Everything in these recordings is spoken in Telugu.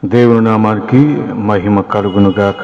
దేవుని నామానికి మహిమ కలుగునుగాక.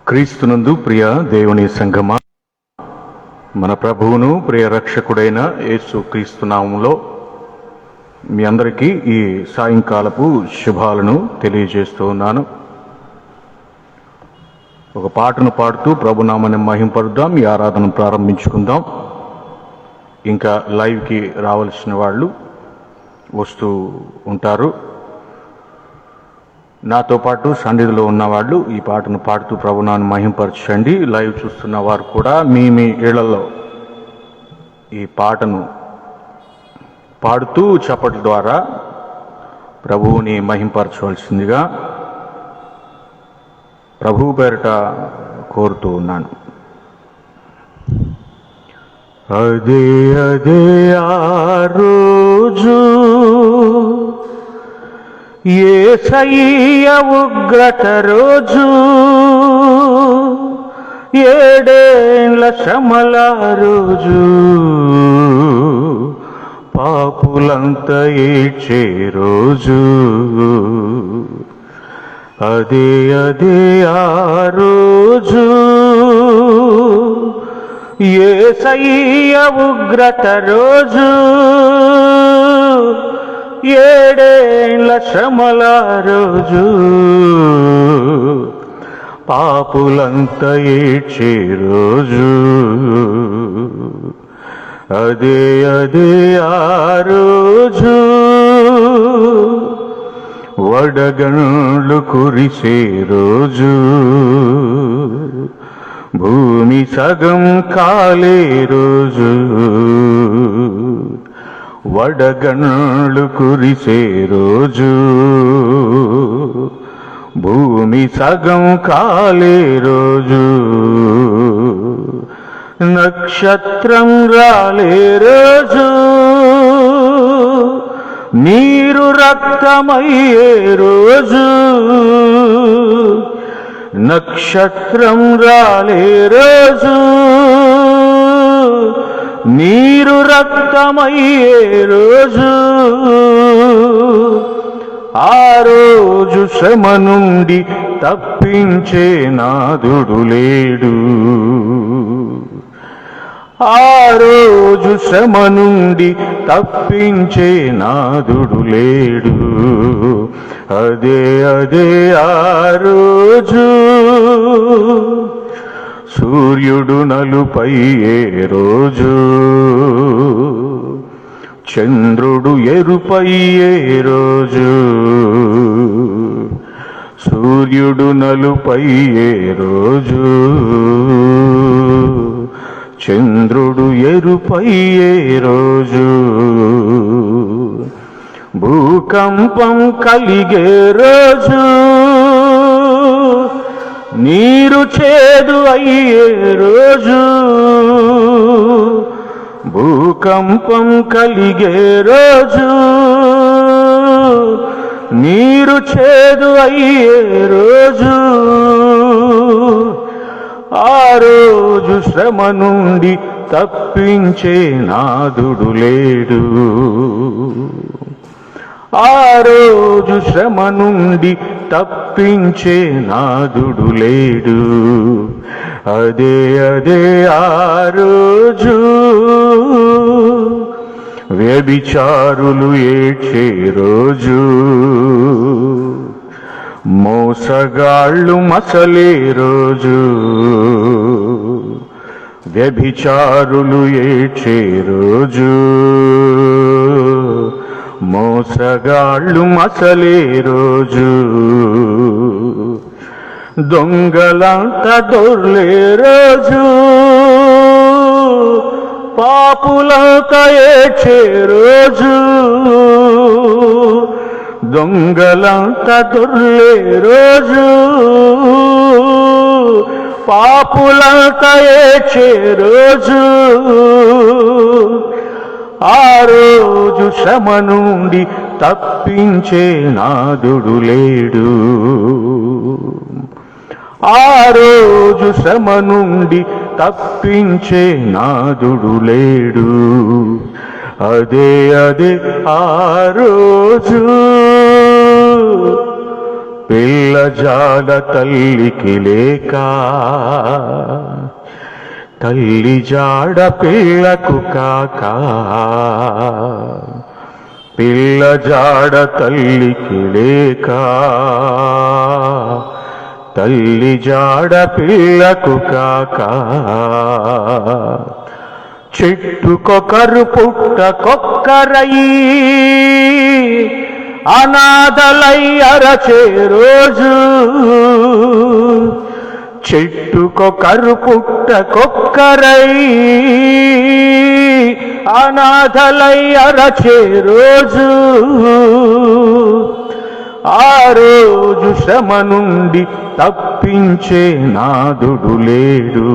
క్రీస్తునందు ప్రియ దేవుని సంఘమా, మన ప్రభువును ప్రియ రక్షకుడైన యేసు క్రీస్తు నామములో మీ అందరికీ ఈ సాయంకాలపు శుభాలను తెలియజేస్తూ ఉన్నాను. ఒక పాటను పాడుతూ ప్రభునామాన్ని మహింపరుద్దాం. ఈ ఆరాధన ప్రారంభించుకుందాం. ఇంకా లైవ్కి రావాల్సిన వాళ్ళు వస్తూ ఉంటారు. నాతో పాటు సన్నిధిలో ఉన్నవాళ్ళు ఈ పాటను పాడుతూ ప్రభునామాన్ని మహింపరచండి. లైవ్ చూస్తున్న వారు కూడా మీ ఇళ్లలో ఈ పాటను పాడుతూ చప్పట్ల ద్వారా ప్రభువుని మహింపరచవలసిందిగా ప్రభువు పేరిట కోరుతూ ఉన్నాను. అదే అదే ఆ రోజు యేసయ్య ఉగ్రత రోజు, ఏడేళ్ల శ్రమల రోజు, పాపులంతా ఏడ్చే రోజు. అదే అదే ఆ రోజు యేసయ్య ఉగ్రత రోజు, ఏడేళ్ల శ్రమల రోజు, పాపులంతా ఏడ్చే రోజు. అదే అదే ఆ రోజు వడగండ్లు కురిసే రోజు, భూమి సగం కాలే రోజు, వడగండ్లు కురిసే రోజు, భూమి సగం కాలే రోజు, నక్షత్రం రాలే రోజు, నీరు రక్తమయ్యే రోజు, నక్షత్రం రాలే రోజు, నీరు రక్తమయ్యే రోజు. ఆ రోజు శ్రమ నుండి తప్పించే నాదుడు లేడు, ఆ రోజు శ్రమ నుండి తప్పించే నాదుడు లేడు. అదే అదే ఆ రోజు సూర్యుడు నలుపయ్యే రోజు, చంద్రుడు ఎరుపయ్యే రోజు, సూర్యుడు నలుపయ్యే రోజు, చంద్రుడు ఎరుపయ్యే రోజు, భూకంపం కలిగే రోజు, నీరు చేదు అయ్యే రోజు, భూకంపం కలిగే రోజు, నీరు చేదు అయ్యే రోజు. ఆ రోజు శ్రమ నుండి తప్పించే నాదుడు లేడు, ఆ రోజు శ్రమ నుండి తప్పించే నాదుడు లేడు. అదే అదే ఆ రోజు వ్యభిచారులు ఏడ్చే రోజు, మోసగాళ్ళు మసలే రోజు. వ్యభిచారులు ఏడ్చే రోజు, మోసగాళ్ళు మసలే రోజు. దొంగలంతా దొర్లే రోజు, పాపులంతా ఏడ్చే రోజు. దొంగలంతా దొర్లే రోజు, పాపులంతా ఏడ్చే రోజు. ఆ రోజు శ్రమ నుండి తప్పించే నాదుడు లేడు. ఆ రోజు శ్రమ నుండి తప్పించే నాదుడు లేడు. అదే అదే ఆ రోజు, పిల్లజాల తల్లికి లేక, తల్లి జాడ పిల్లకు కాక. పిల్లజాడ తల్లికి లేక, తల్లి జాడ పిల్లకు కాక. చెట్టుకొకరు పుట్టకొక్కరయి, అనాథలై అరచే రోజు. చెట్టుకొకరు పుట్టకొక్కరై, అనాథలై అరచే రోజు. ఆ రోజు శ్రమ నుండి తప్పించే నాదుడు లేడు.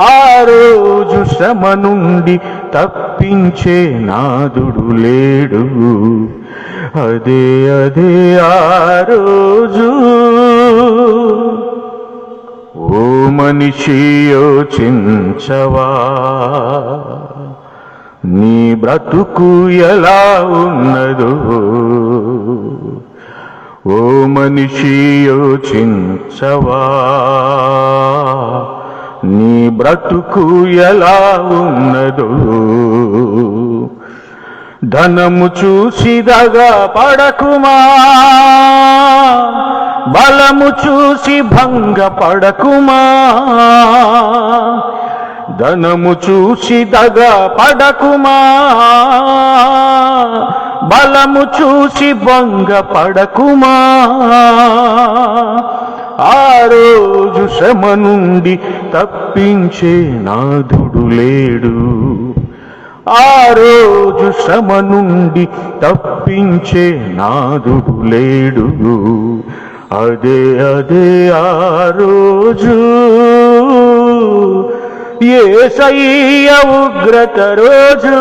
ఆ రోజు శ్రమ నుండి తప్పించే నాదుడు లేడు. అదే అదే ఆ రోజు. ఓ మనిషి యోచించవా, నీ బ్రతుకు ఎలా ఉన్నదో. ఓ మనిషి యోచించవా, నీ బ్రతుకు ఎలా ఉన్నదో. ధనము చూసి దగా పడకుమా, బలము చూసి భంగ పడకుమా. ధనము చూసి దగా పడకుమా, బలము చూసి భంగ పడకుమా. ఆ రోజు శ్రమ నుండి తప్పించే నాదుడు లేడు. ఆ రోజు శ్రమ నుండి తప్పించే నాదుడు లేడు. అదే అదే ఆ రోజు, యేసయ్య ఉగ్రత రోజు.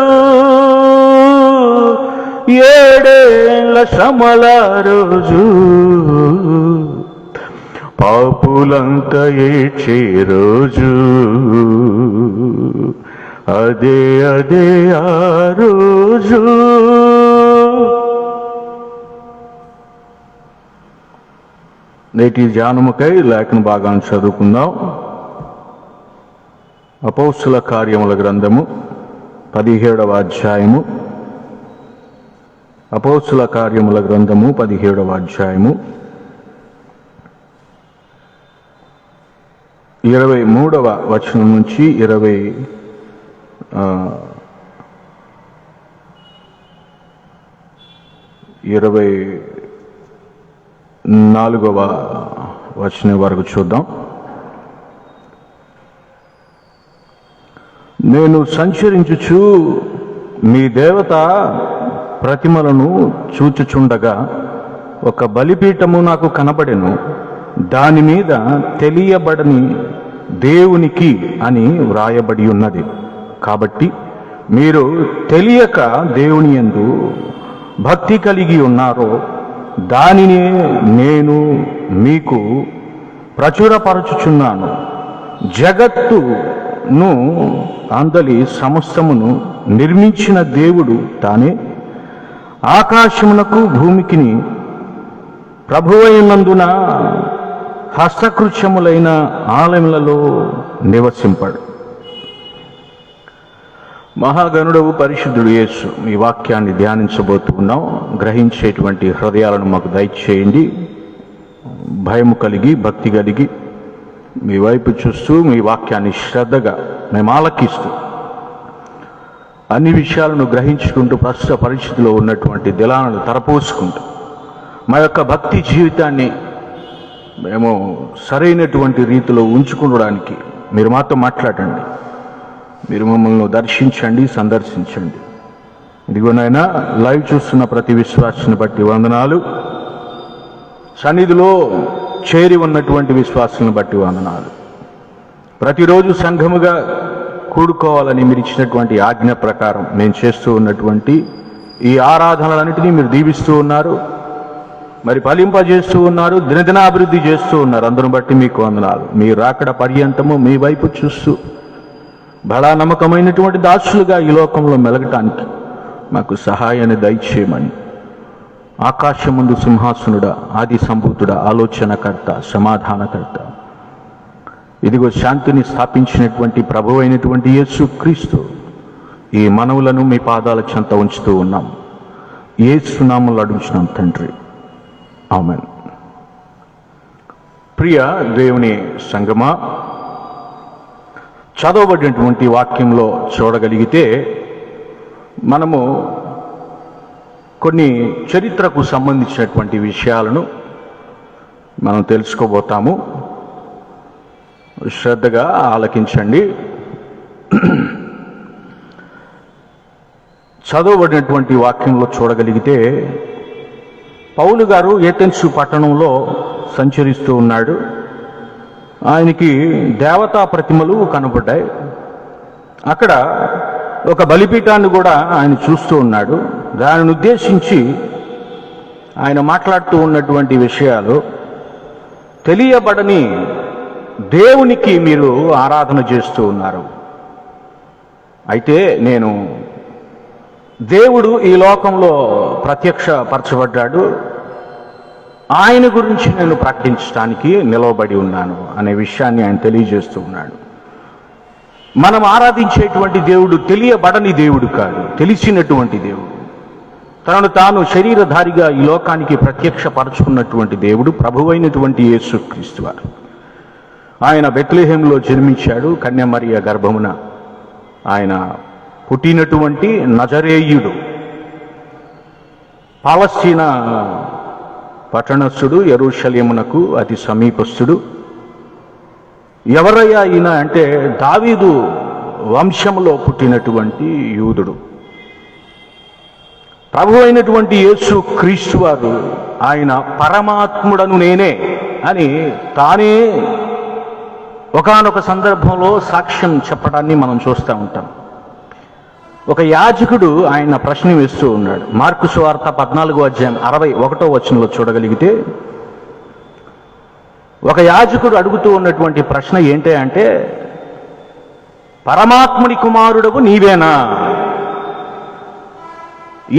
7 ఏళ్ల శ్రమల రోజు, పాపులంతా ఏడ్చే రోజు. అదే అదే ఆ రోజు. నేటి ధ్యానముకై లేఖన భాగాన్ని చదువుకుందాం. అపోస్తుల కార్యముల గ్రంథము 17వ అధ్యాయము. అపోస్తుల కార్యముల గ్రంథము 17వ అధ్యాయము 23వ వచనం నుంచి 24వ వచనం వరకు చూద్దాం. నేను సంచరించుచు మీ దేవత ప్రతిమలను చూచుచుండగా ఒక బలిపీఠము నాకు కనబడెను. దాని మీద తెలియబడని దేవునికి అని వ్రాయబడి ఉన్నది. కాబట్టి మీరు తెలియక దేవుని యందు భక్తి కలిగి ఉన్నారో దానిని నేను మీకు ప్రచురపరచుచున్నాను. జగత్తును అందలి సమస్తమును నిర్మించిన దేవుడు తానే ఆకాశమునకు భూమికిని ప్రభువైనందున హస్తకృత్యములైన ఆలయములలో నివసింపడు. మహాగణుడవు పరిశుద్ధుడు యేసు, మీ వాక్యాన్ని ధ్యానించబోతున్నాం. గ్రహించేటువంటి హృదయాలను మాకు దయచేయండి. భయం కలిగి, భక్తి కలిగి మీ వైపు చూస్తూ మీ వాక్యాన్ని శ్రద్ధగా మేము ఆలకిస్తూ అన్ని విషయాలను గ్రహించుకుంటూ ప్రస్తుత పరిస్థితిలో ఉన్నటువంటి దిలాలను తరపోసుకుంటూ మా యొక్క భక్తి జీవితాన్ని మేము సరైనటువంటి రీతిలో ఉంచుకోవడానికి మీరు మాతో మాట్లాడండి. మీరు మమ్మల్ని దర్శించండి, సందర్శించండి. ఇదిగోనైనా లైవ్ చూస్తున్న ప్రతి విశ్వాసాన్ని బట్టి వందనాలు. సన్నిధిలో చేరి ఉన్నటువంటి విశ్వాసాలను బట్టి వందనాలు. ప్రతిరోజు సంఘముగా కూడుకోవాలని మీరు ఇచ్చినటువంటి ఆజ్ఞ ప్రకారం మేము చేస్తూ ఉన్నటువంటి ఈ ఆరాధనలన్నింటినీ మీరు దీవిస్తూ ఉన్నారు, మరి ఫలింపజేస్తూ ఉన్నారు, దినదినాభివృద్ధి చేస్తూ ఉన్నారు. అందరిని బట్టి మీకు వందనాలు. మీ రాకడ పర్యంతము మీ వైపు చూస్తూ బడా నమ్మకమైనటువంటి దాసులుగా ఈ లోకంలో మెలగటానికి మాకు సహాయాన్ని దయచేయమని ఆకాశముందు సింహాసనుడా, ఆది సంభూతుడా, ఆలోచనకర్త, సమాధానకర్త, ఇదిగో శాంతిని స్థాపించినటువంటి ప్రభువు అయినటువంటి యేసు క్రీస్తు ఈ మనవులను మీ పాదాల చెంత ఉంచుతూ ఉన్నాం. యేసు నామములో అడుగుచున్నాం తండ్రి, ఆమేన్. ప్రియ దేవుని సంగమా, చదవబడినటువంటి వాక్యంలో చూడగలిగితే మనము కొన్ని చరిత్రకు సంబంధించినటువంటి విషయాలను మనం తెలుసుకోబోతాము. శ్రద్ధగా ఆలకించండి. చదవబడినటువంటి వాక్యంలో చూడగలిగితే పౌలు గారు ఏథెన్సు పట్టణంలో సంచరిస్తూ ఉన్నాడు. ఆయనకి దేవతా ప్రతిమలు కనబడ్డాయి. అక్కడ ఒక బలిపీఠాన్ని కూడా ఆయన చూస్తూ ఉన్నాడు. దానిని ఉద్దేశించి ఆయన మాట్లాడుతూ ఉన్నటువంటి విషయాలు, తెలియబడని దేవునికి మీరు ఆరాధన చేస్తూ ఉన్నారు. అయితే నేను దేవుడు ఈ లోకంలో ప్రత్యక్షపరచబడ్డాడు, ఆయన గురించి నేను ప్రకటించడానికి నిలవబడి ఉన్నాను అనే విషయాన్ని ఆయన తెలియజేస్తూ ఉన్నాడు. మనం ఆరాధించేటువంటి దేవుడు తెలియబడని దేవుడు కాదు, తెలిసినటువంటి దేవుడు. తనను తాను శరీరధారిగా ఈ లోకానికి ప్రత్యక్షపరచుకున్నటువంటి దేవుడు ప్రభువైనటువంటి యేసుక్రీస్తు వారు. ఆయన బెత్లెహేంలో జన్మించాడు. కన్యమరియ గర్భమున ఆయన పుట్టినటువంటి నజరేయుడు. పాలస్తీనా పట్టణస్థుడు, యెరూషలేమునకు అతి సమీపస్థుడు. ఎవరయ్యా ఈయన అంటే దావీదు వంశంలో పుట్టినటువంటి యూదుడు. ప్రభు అయినటువంటి యేసు క్రీస్తు వారు ఆయన పరమాత్ముడను నేనే అని తానే ఒకానొక సందర్భంలో సాక్ష్యం చెప్పడాన్ని మనం చూస్తూ ఉంటాం. ఒక యాజకుడు ఆయన ప్రశ్న వేస్తూ ఉన్నాడు. మార్కు సువార్త 14:61 చూడగలిగితే ఒక యాజకుడు అడుగుతూ ఉన్నటువంటి ప్రశ్న ఏంటి అంటే, పరమాత్ముని కుమారుడవు నీవేనా?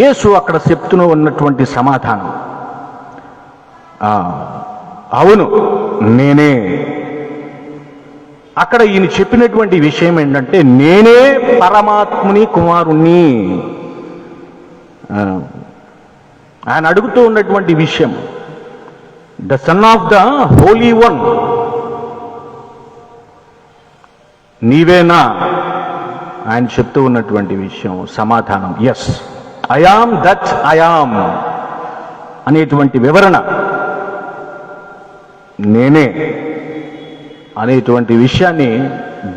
యేసు అక్కడ చెప్తూ ఉన్నటువంటి సమాధానం, అవును నేనే. అక్కడ ఈయన చెప్పినటువంటి విషయం ఏంటంటే, నేనే పరమాత్ముని కుమారుణ్ణి. ఆయన అడుగుతూ ఉన్నటువంటి విషయం, the son of the holy one, నీవేనా? ఆయన చెప్తూ ఉన్నటువంటి విషయం సమాధానం, yes I am that I am అనేటువంటి వివరణ, నేనే అనేటువంటి విషయాన్ని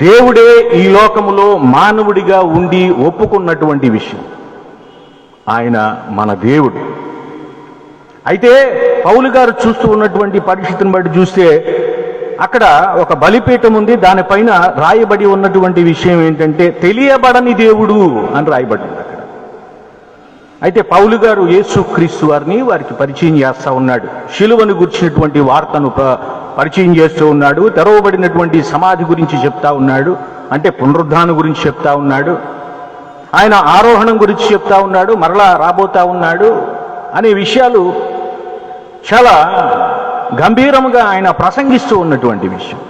దేవుడే ఈ లోకములో మానవుడిగా ఉండి ఒప్పుకున్నటువంటి విషయం. ఆయన మన దేవుడు. అయితే పౌలు గారు చూస్తూ ఉన్నటువంటి పరిస్థితిని బట్టి చూస్తే అక్కడ ఒక బలిపీఠం ఉంది. దానిపైన రాయబడి ఉన్నటువంటి విషయం ఏంటంటే, తెలియబడని దేవుడు అని రాయబడింది అక్కడ. అయితే పౌలు గారు యేసుక్రీస్తు వారిని వారికి పరిచయం చేస్తూ ఉన్నాడు. శిలువను గుర్చినటువంటి వార్తను పరిచయం చేస్తూ ఉన్నాడు. తెరవబడినటువంటి సమాధి గురించి చెప్తా ఉన్నాడు, అంటే పునరుద్ధానం గురించి చెప్తా ఉన్నాడు. ఆయన ఆరోహణం గురించి చెప్తా ఉన్నాడు, మరలా రాబోతా ఉన్నాడు అనే విషయాలు చాలా గంభీరంగా ఆయన ప్రసంగిస్తూ ఉన్నటువంటి విషయం.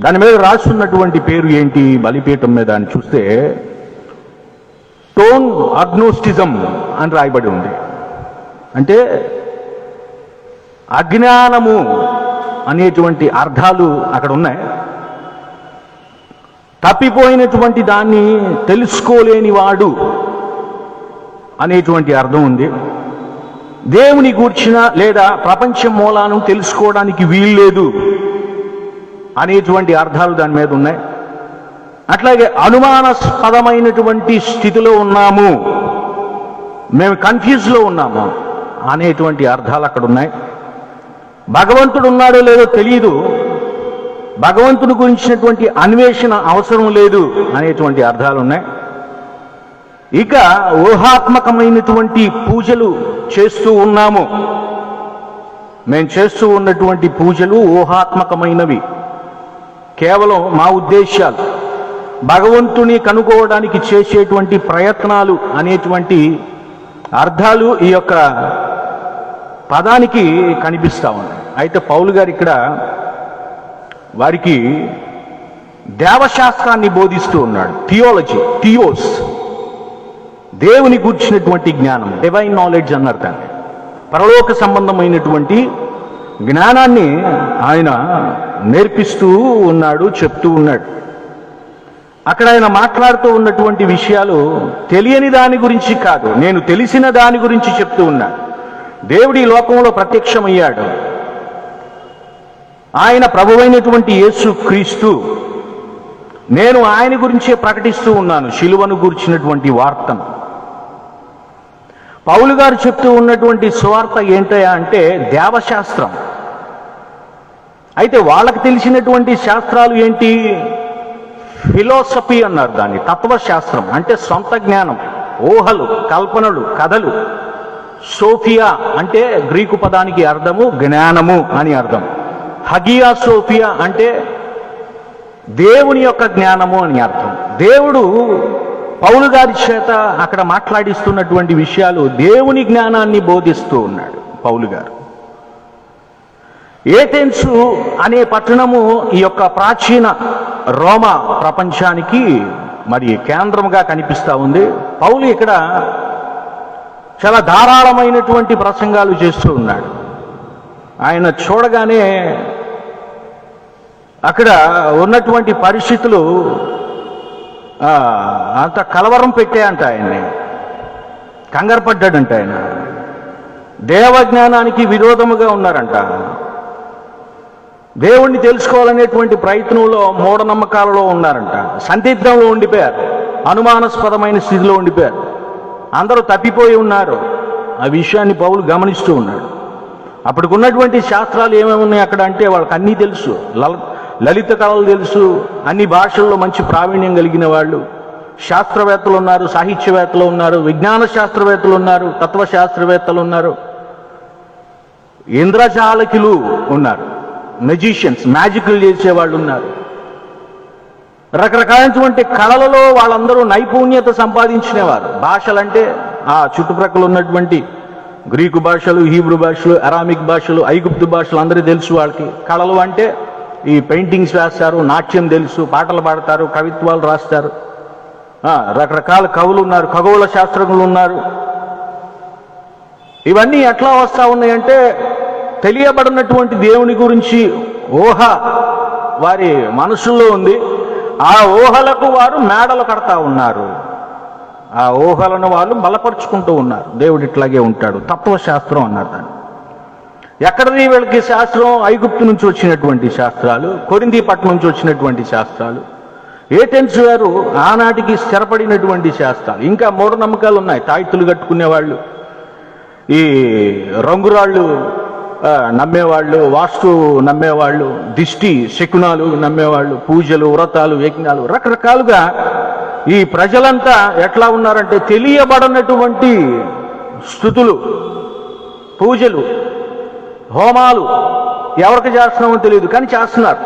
దాని మీద రాస్తున్నటువంటి పేరు ఏంటి బలిపీఠం మీద అని చూస్తే టోన్ అగ్నోస్టిజం అని రాయబడి ఉంది. అంటే అజ్ఞానము అనేటువంటి అర్థాలు అక్కడ ఉన్నాయి. తప్పిపోయినటువంటి దాన్ని తెలుసుకోలేని వాడు అనేటువంటి అర్థం ఉంది. దేవుని గూర్చిన లేదా ప్రపంచం మూలాలను తెలుసుకోవడానికి వీల్లేదు అనేటువంటి అర్థాలు దాని మీద ఉన్నాయి. అట్లాగే అనుమానాస్పదమైనటువంటి స్థితిలో ఉన్నాము, మేము కన్ఫ్యూజ్లో ఉన్నాము అనేటువంటి అర్థాలు అక్కడ ఉన్నాయి. భగవంతుడు ఉన్నాడో లేదో తెలియదు, భగవంతుని గురించినటువంటి అన్వేషణ అవసరం లేదు అనేటువంటి అర్థాలు ఉన్నాయి. ఇక ఊహాత్మకమైనటువంటి పూజలు చేస్తూ ఉన్నాము, మేము చేస్తూ ఉన్నటువంటి పూజలు ఊహాత్మకమైనవి, కేవలం మా ఉద్దేశాలు, భగవంతుని కనుక్కోవడానికి చేసేటువంటి ప్రయత్నాలు అనేటువంటి అర్థాలు ఈ యొక్క పదానికి కనిపిస్తూ ఉన్నాయి. అయితే పౌలు గారు ఇక్కడ వారికి దేవశాస్త్రాన్ని బోధిస్తూ ఉన్నాడు. థియాలజీ, థియోస్, దేవుని గూర్చినటువంటి జ్ఞానం, డివైన్ నాలెడ్జ్ అన్నారు దాన్ని. పరలోక సంబంధమైనటువంటి జ్ఞానాన్ని ఆయన నేర్పిస్తూ ఉన్నాడు, చెప్తూ ఉన్నాడు. అక్కడ ఆయన మాట్లాడుతూ ఉన్నటువంటి విషయాలు తెలియని దాని గురించి కాదు, నేను తెలిసిన దాని గురించి చెప్తూ ఉన్నా. దేవుడి లోకంలో ప్రత్యక్షమయ్యాడు. ఆయన ప్రభువైనటువంటి యేసు క్రీస్తు. నేను ఆయన గురించే ప్రకటిస్తూ ఉన్నాను శిలువను గురించినటువంటి వార్తను. పౌలు గారు చెప్తూ ఉన్నటువంటి సువార్త ఏంటయా అంటే దేవశాస్త్రం. అయితే వాళ్ళకి తెలిసినటువంటి శాస్త్రాలు ఏంటి? ఫిలాసఫీ అన్నారు దాన్ని, తత్వశాస్త్రం అంటే సొంత జ్ఞానం, ఊహలు, కల్పనలు, కథలు. సోఫియా అంటే గ్రీకు పదానికి అర్థము జ్ఞానము అని అర్థం. హగియా సోఫియా అంటే దేవుని యొక్క జ్ఞానము అని అర్థం. దేవుడు పౌలు గారి చేత అక్కడ మాట్లాడిస్తున్నటువంటి విషయాలు దేవుని జ్ఞానాన్ని బోధిస్తూ ఉన్నాడు పౌలు గారు. ఏథెన్సు అనే పట్టణము ఈ యొక్క ప్రాచీన రోమా ప్రపంచానికి మరి కేంద్రంగా కనిపిస్తూ ఉంది. పౌలు ఇక్కడ చాలా ధారాళమైనటువంటి ప్రసంగాలు చేస్తూ ఉన్నాడు. ఆయన చూడగానే అక్కడ ఉన్నటువంటి పరిస్థితులు అంత కలవరం పెట్టాయంట, ఆయన్ని కంగారు పడ్డాడంట. ఆయన దేవజ్ఞానానికి విరోధముగా ఉన్నారంట. దేవుణ్ణి తెలుసుకోవాలనేటువంటి ప్రయత్నంలో మూఢనమ్మకాలలో ఉన్నారంట. సందిగ్ధంలో ఉండిపోయారు, అనుమానాస్పదమైన స్థితిలో ఉండిపోయారు. అందరూ తప్పిపోయి ఉన్నారు. ఆ విషయాన్ని పౌలు గమనిస్తూ ఉన్నాడు. అప్పటికున్నటువంటి శాస్త్రాలు ఏమేమి ఉన్నాయి అక్కడ అంటే వాళ్ళకి అన్నీ తెలుసు, లలిత కళలు తెలుసు, అన్ని భాషల్లో మంచి ప్రావీణ్యం కలిగిన వాళ్ళు, శాస్త్రవేత్తలు ఉన్నారు, సాహిత్యవేత్తలు ఉన్నారు, విజ్ఞాన శాస్త్రవేత్తలు ఉన్నారు, తత్వశాస్త్రవేత్తలు ఉన్నారు, ఇంద్రజాలకులు ఉన్నారు, మెజిషియన్స్, మ్యాజిక్లు చేసేవాళ్ళు ఉన్నారు. రకరకాలైనటువంటి కళలలో వాళ్ళందరూ నైపుణ్యత సంపాదించినవారు. భాషలంటే ఆ చుట్టుప్రక్కల ఉన్నటువంటి గ్రీకు భాషలు, హీబ్రూ భాషలు, అరామిక్ భాషలు, ఐగుప్తు భాషలు అందరికీ తెలుసు వాళ్ళకి. కళలు అంటే ఈ పెయింటింగ్స్ వేస్తారు, నాట్యం తెలుసు, పాటలు పాడతారు, కవిత్వాలు రాస్తారు. రకరకాల కవులు ఉన్నారు, ఖగోళ శాస్త్రజ్ఞులు ఉన్నారు. ఇవన్నీ ఎట్లా వస్తూ ఉన్నాయంటే తెలియబడినటువంటి దేవుని గురించి ఊహ వారి మనసుల్లో ఉంది. ఆ ఊహలకు వారు మేడలు కడతా ఉన్నారు, ఆ ఊహలను వాళ్ళు బలపరుచుకుంటూ ఉన్నారు. దేవుడు ఇట్లాగే ఉంటాడు, తత్వశాస్త్రం అన్నారు దాన్ని. ఎక్కడిది వీళ్ళకి శాస్త్రం? ఐగుప్తు నుంచి వచ్చినటువంటి శాస్త్రాలు, కొరింథీ పట్టణం నుంచి వచ్చినటువంటి శాస్త్రాలు, ఏథెన్స్ గారు ఆనాటికి స్థిరపడినటువంటి శాస్త్రాలు. ఇంకా మూఢనమ్మకాలు ఉన్నాయి. తాయితులు కట్టుకునేవాళ్ళు, ఈ రంగురాళ్ళు నమ్మేవాళ్ళు, వాస్తు నమ్మేవాళ్ళు, దిష్టి శకునాలు నమ్మేవాళ్ళు, పూజలు, వ్రతాలు, యజ్ఞాలు, రకరకాలుగా ఈ ప్రజలంతా ఎట్లా ఉన్నారంటే తెలియబడినటువంటి స్థుతులు, పూజలు, హోమాలు ఎవరికి చేస్తున్నామో తెలియదు కానీ చేస్తున్నారు.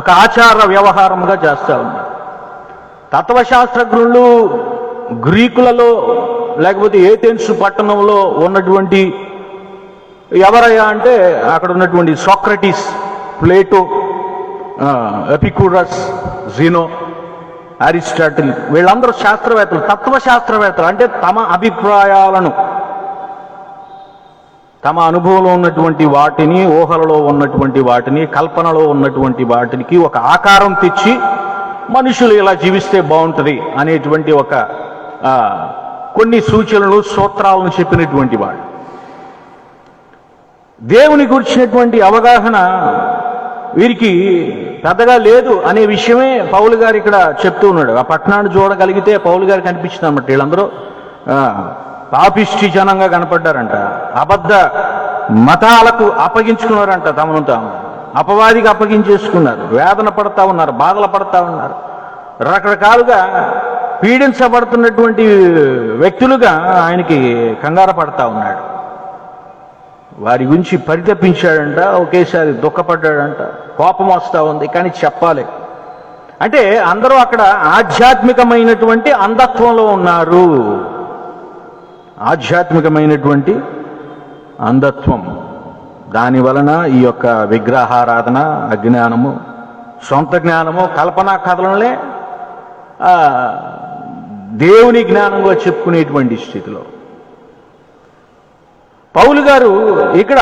ఒక ఆచార వ్యవహారంగా చేస్తూ ఉన్నారు. తత్వశాస్త్రజ్ఞులు గ్రీకులలో లేకపోతే ఏథెన్స్ పట్టణంలో ఉన్నటువంటి ఎవరయ్యా అంటే అక్కడ ఉన్నటువంటి సోక్రటీస్, ప్లేటో, ఎపిక్యూరస్, జీనో, అరిస్టాటిల్, వీళ్ళందరూ శాస్త్రవేత్తలు, తత్వశాస్త్రవేత్తలు. అంటే తమ అభిప్రాయాలను, తమ అనుభవంలో ఉన్నటువంటి వాటిని, ఊహలలో ఉన్నటువంటి వాటిని, కల్పనలో ఉన్నటువంటి వాటికి ఒక ఆకారం తెచ్చి మనుషులు ఇలా జీవిస్తే బాగుంటుంది అనేటువంటి ఒక కొన్ని సూచనలు, సూత్రాలను చెప్పినటువంటి వాడు. దేవుని గురించినటువంటి అవగాహన వీరికి పెద్దగా లేదు అనే విషయమే పౌలు గారు ఇక్కడ చెప్తూ ఉన్నాడు. ఆ పట్టణాన్ని చూడగలిగితే పౌలు గారికి అనిపించింది అన్నమాట, వీళ్ళందరూ పాపిష్టి జనంగా కనపడ్డారంట, అబద్ధ మతాలకు అప్పగించుకున్నారంట, తమను తాము అపవాదికి అప్పగించేసుకున్నారు, వేదన పడతా ఉన్నారు, బాధలు పడతా ఉన్నారు, రకరకాలుగా పీడించబడుతున్నటువంటి వ్యక్తులుగా ఆయనకి కంగారు పడతా ఉన్నాడు. వారి గురించి పరితపించాడంట, ఒకేసారి దుఃఖపడ్డాడంట, కోపం వస్తూ ఉంది, కానీ చెప్పాలి. అంటే అందరూ అక్కడ ఆధ్యాత్మికమైనటువంటి అంధత్వంలో ఉన్నారు. ఆధ్యాత్మికమైనటువంటి అంధత్వం, దాని వలన ఈ యొక్క విగ్రహారాధన, అజ్ఞానము, సొంత జ్ఞానము, కల్పనా కథలనే దేవుని జ్ఞానంగా చెప్పుకునేటువంటి స్థితిలో పౌలు గారు ఇక్కడ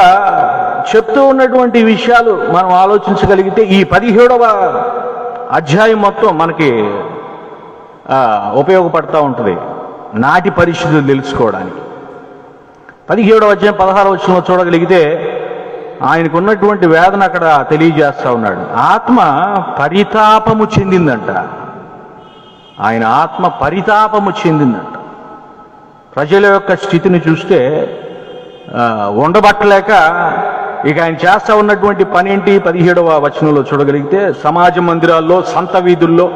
చెప్తూ ఉన్నటువంటి విషయాలు మనం ఆలోచించగలిగితే ఈ 17వ అధ్యాయం మొత్తం మనకి ఉపయోగపడతా ఉంటుంది నాటి పరిస్థితులు తెలుసుకోవడానికి. 17వ అధ్యాయం 16వ వచనంలో చూడగలిగితే ఆయనకు ఉన్నటువంటి వేదన అక్కడ తెలియజేస్తా ఉన్నాడు. ఆత్మ పరితాపము చెందిందంట. ఆయన ఆత్మ పరితాపము చెందిందంట. ప్రజల యొక్క స్థితిని చూస్తే ఉండబట్టలేక ఇక ఆయన చేస్తా ఉన్నటువంటి పని ఏంటి? 17వ వచనంలో చూడగలిగితే సమాజ మందిరాల్లో, సంత వీధుల్లో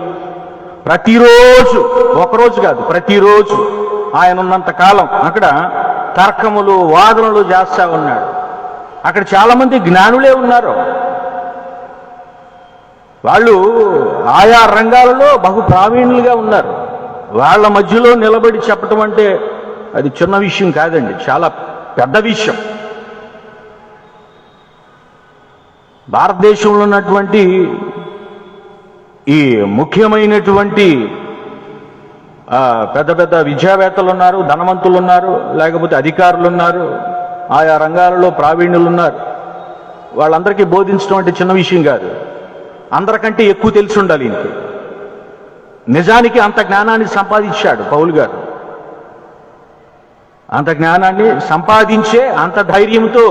ప్రతిరోజు, ఒకరోజు కాదు ప్రతిరోజు ఆయన ఉన్నంత కాలం అక్కడ తర్కములు, వాదనలు చేస్తా ఉన్నాడు. అక్కడ చాలామంది జ్ఞానులే ఉన్నారు. వాళ్ళు ఆయా రంగాలలో బహు ప్రావీణ్యులుగా ఉన్నారు. వాళ్ళ మధ్యలో నిలబడి చెప్పటం అంటే అది చిన్న విషయం కాదండి, చాలా పెద్ద విషయం. భారతదేశంలో ఉన్నటువంటి ఈ ముఖ్యమైనటువంటి పెద్ద పెద్ద విద్యావేత్తలు ఉన్నారు, ధనవంతులు ఉన్నారు, లేకపోతే అధికారులు ఉన్నారు, ఆయా రంగాలలో ప్రావీణ్యులు ఉన్నారు. వాళ్ళందరికీ బోధించడం అంటే చిన్న విషయం కాదు. అందరికంటే ఎక్కువ తెలిసి ఉండాలి ఇంకే. నిజానికి అంత జ్ఞానాన్ని సంపాదించాడు పౌలు గారు. అంత జ్ఞానాన్ని సంపాదించే అంత ధైర్యంతో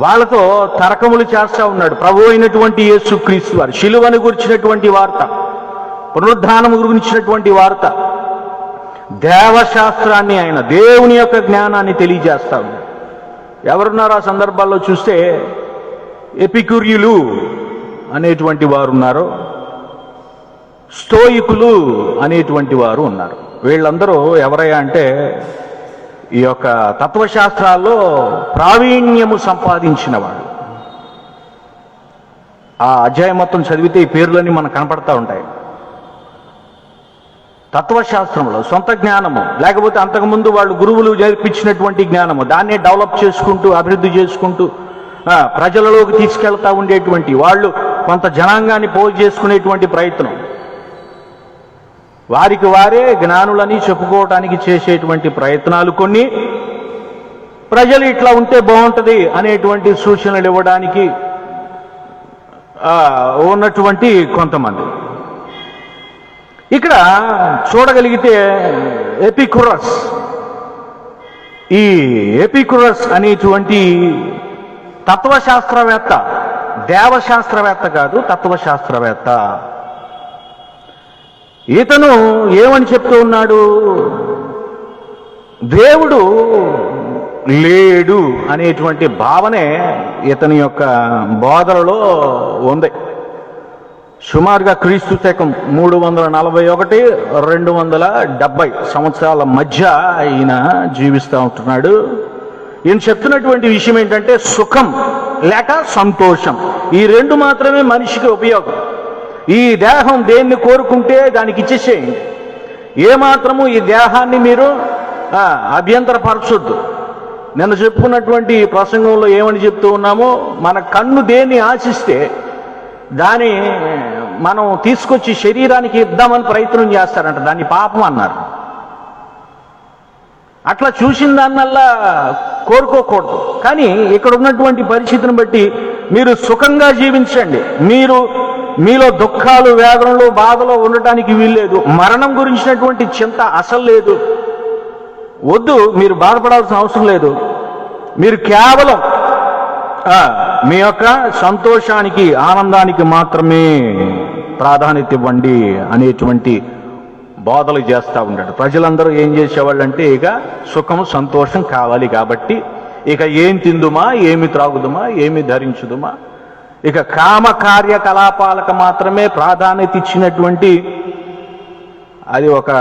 వాళ్ళతో తర్కములు చేస్తా ఉన్నాడు. ప్రభు అయినటువంటి యేసుక్రీస్తు వారు శిలువను గురించినటువంటి వార్త, పునరుద్ధానము గురించినటువంటి వార్త, దేవశాస్త్రాన్ని, ఆయన దేవుని యొక్క జ్ఞానాన్ని తెలియజేస్తా ఉన్నాడు. ఎవరున్నారు ఆ సందర్భాల్లో చూస్తే ఎపిక్యూరియులు అనేటువంటి వారు ఉన్నారు, స్టోయికులు అనేటువంటి వారు ఉన్నారు. వీళ్ళందరూ ఎవరయ్యా అంటే ఈ యొక్క తత్వశాస్త్రాల్లో ప్రావీణ్యము సంపాదించిన వాళ్ళు. ఆ అధ్యాయం మొత్తం చదివితే ఈ పేర్లన్నీ మనకు కనపడతా ఉంటాయి. తత్వశాస్త్రంలో సొంత జ్ఞానము, లేకపోతే అంతకుముందు వాళ్ళు గురువులు నేర్పించినటువంటి జ్ఞానము, దాన్నే డెవలప్ చేసుకుంటూ, అభివృద్ధి చేసుకుంటూ ప్రజలలోకి తీసుకెళ్తా ఉండేటువంటి వాళ్ళు, కొంత జనాంగాన్ని పోగు చేసుకునేటువంటి ప్రయత్నం, వారికి వారే జ్ఞానులని చెప్పుకోవటానికి చేసేటువంటి ప్రయత్నాలు కొన్ని, ప్రజలు ఇట్లా ఉంటే బాగుంటుంది అనేటువంటి సూచనలు ఇవ్వడానికి ఉన్నటువంటి కొంతమంది. ఇక్కడ చూడగలిగితే ఎపిక్యూరస్, ఈ ఎపిక్యూరస్ అనేటువంటి తత్వశాస్త్రవేత్త, దేవశాస్త్రవేత్త కాదు, తత్వశాస్త్రవేత్త. ఇతను ఏమని చెప్తూ ఉన్నాడు? దేవుడు లేడు అనేటువంటి భావనే ఇతని యొక్క బోధనలో ఉంది. సుమారుగా క్రీస్తు శకం 341 270 సంవత్సరాల మధ్య ఈయన జీవిస్తూ ఉంటున్నాడు. ఈయన చెప్తున్నటువంటి విషయం ఏంటంటే సుఖం లేక సంతోషం, ఈ రెండు మాత్రమే మనిషికి ఉపయోగం. ఈ దేహం దేన్ని కోరుకుంటే దానికి ఇచ్చేసేయండి. ఏమాత్రము ఈ దేహాన్ని మీరు అభ్యంతరపరచొద్దు. నిన్న చెప్పుకున్నటువంటి ప్రసంగంలో ఏమని చెప్తూ ఉన్నామో, మన కన్ను దేన్ని ఆశిస్తే దాన్ని మనం తీసుకొచ్చి శరీరానికి ఇద్దామని ప్రయత్నం చేస్తారంట. దాన్ని పాపం అన్నారు. అట్లా చూసిన దాన్నల్లా కోరుకోకూడదు. కానీ ఇక్కడ ఉన్నటువంటి పరిస్థితిని బట్టి మీరు సుఖంగా జీవించండి. మీలో దుఃఖాలు, వేదనలు, బాధలో ఉండటానికి వీల్లేదు. మరణం గురించినటువంటి చింత అసలు లేదు. వద్దు, మీరు బాధపడాల్సిన అవసరం లేదు. మీరు కేవలం మీ యొక్క సంతోషానికి, ఆనందానికి మాత్రమే ప్రాధాన్యత ఇవ్వండి అనేటువంటి బోధలు చేస్తూ ఉంటాడు. ప్రజలందరూ ఏం చేసేవాళ్ళంటే ఇక సుఖం, సంతోషం కావాలి కాబట్టి ఇక ఏం తిందుమా, ఏమి త్రాగుదుమా, ఏమి ధరించుదుమా, ఇక కామ కార్యకలాపాలకు మాత్రమే ప్రాధాన్యత ఇచ్చినటువంటి అది ఒక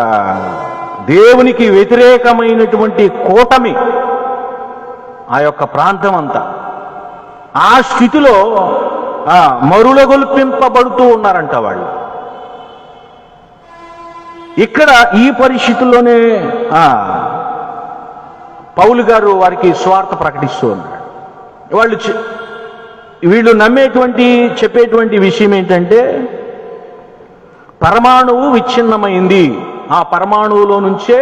దేవునికి వ్యతిరేకమైనటువంటి కూటమి ఆ యొక్క ప్రాంతం అంతా. ఆ స్థితిలో మరులగొల్పింపబడుతూ ఉన్నారంట వాళ్ళు. ఇక్కడ ఈ పరిస్థితుల్లోనే పౌలు గారు వారికి స్వార్థ ప్రకటిస్తూ ఉన్నాడు. వీళ్ళు చెప్పేటువంటి విషయం ఏంటంటే పరమాణువు విచ్ఛిన్నమైంది, ఆ పరమాణువులో నుంచే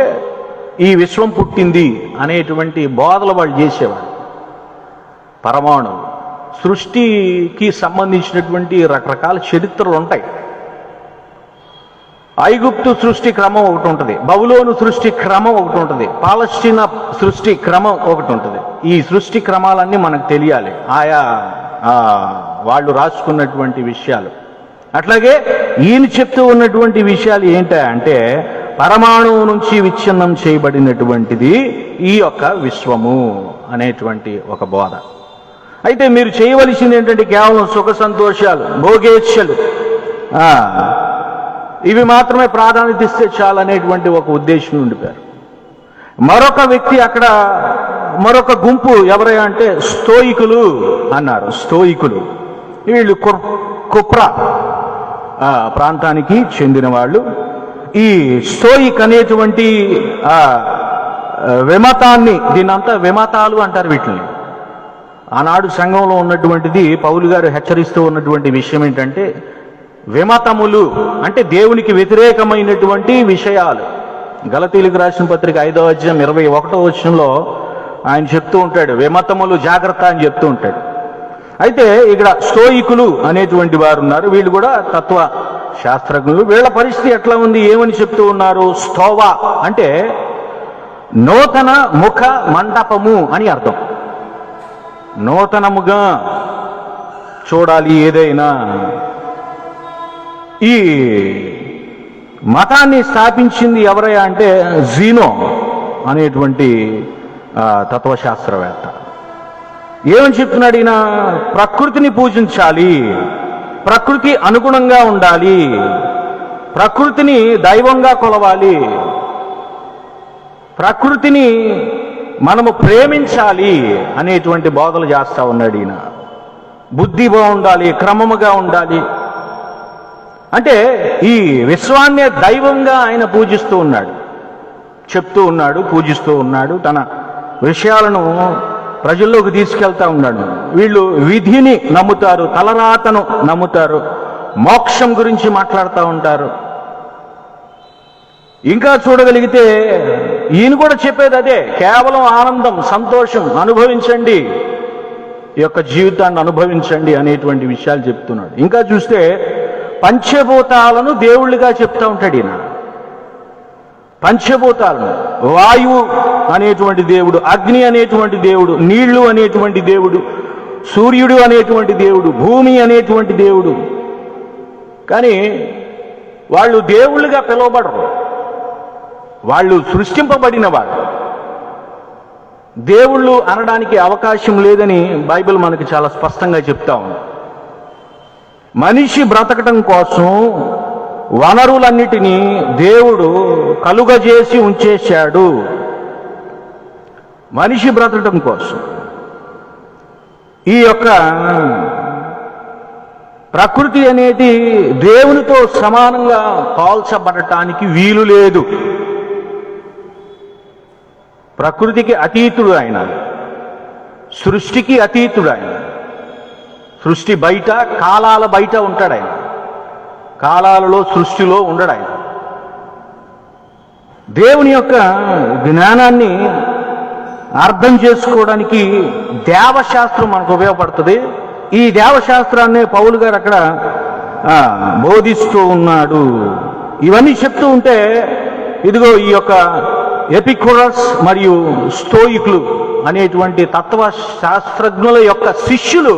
ఈ విశ్వం పుట్టింది అనేటువంటి బోధలు వాళ్ళు చేసేవాళ్ళు. పరమాణువు సృష్టికి సంబంధించినటువంటి రకరకాల చరిత్రలు ఉంటాయి. ఐగుప్తు సృష్టి క్రమం ఒకటి ఉంటుంది, బబులోను సృష్టి క్రమం ఒకటి ఉంటుంది, పాలస్తీనా సృష్టి క్రమం ఒకటి ఉంటుంది. ఈ సృష్టి క్రమాలన్నీ మనకు తెలియాలి, ఆయా వాళ్ళు రాసుకున్నటువంటి విషయాలు. అట్లాగే ఈయన చెప్తూ ఉన్నటువంటి విషయాలు ఏంటంటే పరమాణువు నుంచి విచ్ఛిన్నం చేయబడినటువంటిది ఈ యొక్క విశ్వము అనేటువంటి ఒక బోధ. అయితే మీరు చేయవలసింది ఏంటంటే కేవలం సుఖ సంతోషాలు, భోగేచ్ఛలు, ఇవి మాత్రమే ప్రాధాన్యత ఇస్తే చాలనేటువంటి ఒక ఉద్దేశం ఉండిపోయారు. మరొక వ్యక్తి అక్కడ, మరొక గుంపు ఎవరై అంటే స్తోయికులు అన్నారు. స్తోయికులు వీళ్ళు కుప్రా ప్రాంతానికి చెందిన వాళ్ళు. ఈ స్తోయిక్ అనేటువంటి విమతాన్ని, దీనంతా విమతాలు అంటారు వీటిని. ఆనాడు సంఘంలో ఉన్నటువంటిది పౌలు గారు హెచ్చరిస్తూ ఉన్నటువంటి విషయం ఏంటంటే విమతములు అంటే దేవునికి వ్యతిరేకమైనటువంటి విషయాలు. గలతీయులకు రాసిన పత్రిక 5వ అధ్యాయం 21వ వచనంలో ఆయన చెప్తూ ఉంటాడు, విమతములు జాగ్రత్త అని చెప్తూ ఉంటాడు. అయితే ఇక్కడ స్తోయికులు అనేటువంటి వారు ఉన్నారు. వీళ్ళు కూడా తత్వ శాస్త్రజ్ఞులు. వీళ్ళ పరిస్థితి ఎట్లా ఉంది, ఏమని చెప్తూ ఉన్నారు? స్తోవా అంటే నూతన ముఖ మండపము అని అర్థం. నూతనముగా చూడాలి ఏదైనా. ఈ మతాన్ని స్థాపించింది ఎవరయ్యా అంటే జీనో అనేటువంటి తత్వశాస్త్రవేత్త. ఏమని చెప్తున్నాడు ఈయన? ప్రకృతిని పూజించాలి, ప్రకృతి అనుగుణంగా ఉండాలి, ప్రకృతిని దైవంగా కొలవాలి, ప్రకృతిని మనము ప్రేమించాలి అనేటువంటి బోధలు చేస్తా ఉన్నాడు ఈయన. బుద్ధి బాగుండాలి, క్రమముగా ఉండాలి. అంటే ఈ విశ్వాన్నే దైవంగా ఆయన పూజిస్తూ ఉన్నాడు, చెప్తూ ఉన్నాడు, పూజిస్తూ ఉన్నాడు. తన విషయాలను ప్రజల్లోకి తీసుకెళ్తా ఉన్నాడు. వీళ్ళు విధిని నమ్ముతారు, తలరాతను నమ్ముతారు, మోక్షం గురించి మాట్లాడుతూ ఉంటారు. ఇంకా చూడగలిగితే ఈయన కూడా చెప్పేది అదే, కేవలం ఆనందం, సంతోషం అనుభవించండి, ఈ యొక్క జీవితాన్ని అనుభవించండి అనేటువంటి విషయాలు చెప్తున్నాడు. ఇంకా చూస్తే పంచభూతాలను దేవుళ్ళుగా చెప్తా ఉంటాడు ఈయన. పంచభూతాలను, వాయువు అనేటువంటి దేవుడు, అగ్ని అనేటువంటి దేవుడు, నీళ్లు అనేటువంటి దేవుడు, సూర్యుడు అనేటువంటి దేవుడు, భూమి అనేటువంటి దేవుడు. కానీ వాళ్ళు దేవుళ్ళుగా పిలువబడరు, వాళ్ళు సృష్టింపబడిన వాడు. దేవుళ్ళు అనడానికి అవకాశం లేదని బైబిల్ మనకి చాలా స్పష్టంగా చెప్తా ఉంది. మనిషి బ్రతకటం కోసం వనరులన్నిటినీ దేవుడు కలుగజేసి ఉంచేశాడు. మనిషి బ్రతకటం కోసం ఈ యొక్క ప్రకృతి అనేది దేవునితో సమానంగా పోల్చబడటానికి వీలు లేదు. ప్రకృతికి అతీతుడు ఆయన, సృష్టికి అతీతుడు ఆయన. సృష్టి బయట, కాలాల బయట ఉంటాడు ఆయన. కాలాలలో, సృష్టిలో ఉండడు ఆయన. దేవుని యొక్క జ్ఞానాన్ని అర్థం చేసుకోవడానికి దేవశాస్త్రం మనకు ఉపయోగపడుతుంది. ఈ దేవశాస్త్రాన్నే పౌలు గారు అక్కడ బోధిస్తూ ఉన్నాడు. ఇవన్నీ చెప్తూ ఉంటే ఇదిగో ఈ యొక్క ఎపిక్యూరస్ మరియు స్టోయికులు అనేటువంటి తత్వ శాస్త్రజ్ఞుల యొక్క శిష్యులు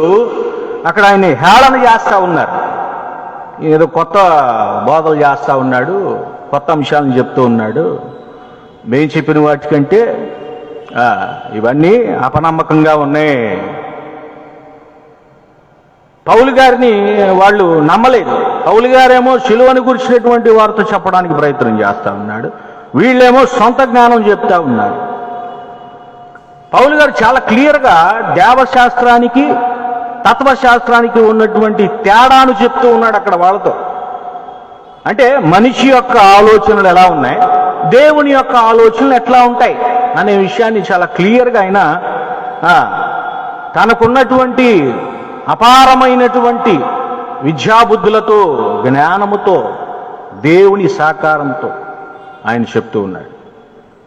అక్కడ ఆయన్ని హేళన చేస్తూ ఉన్నారు. ఏదో కొత్త బోధలు చేస్తూ ఉన్నాడు, కొత్త అంశాలను చెప్తూ ఉన్నాడు. మేము చెప్పిన వాటికంటే ఇవన్నీ అపనమ్మకంగా ఉన్నాయి. పౌలు గారిని వాళ్ళు నమ్మలేదు. పౌలు గారేమో శిలువను గురించినటువంటి వారితో చెప్పడానికి ప్రయత్నం చేస్తూ ఉన్నాడు, వీళ్ళేమో సొంత జ్ఞానం చెప్తా ఉన్నారు. పౌలు గారు చాలా క్లియర్గా దేవశాస్త్రానికి తత్వశాస్త్రానికి ఉన్నటువంటి తేడాను చెప్తూ ఉన్నాడు అక్కడ వాళ్ళతో. అంటే మనిషి యొక్క ఆలోచనలు ఎలా ఉన్నాయి, దేవుని యొక్క ఆలోచనలు ఎట్లా ఉంటాయి అనే విషయాన్ని చాలా క్లియర్గా ఆయన తనకున్నటువంటి అపారమైనటువంటి విద్యాబుద్ధులతో, జ్ఞానముతో, దేవుని సహకారంతో ఆయన చెప్తూ ఉన్నాడు.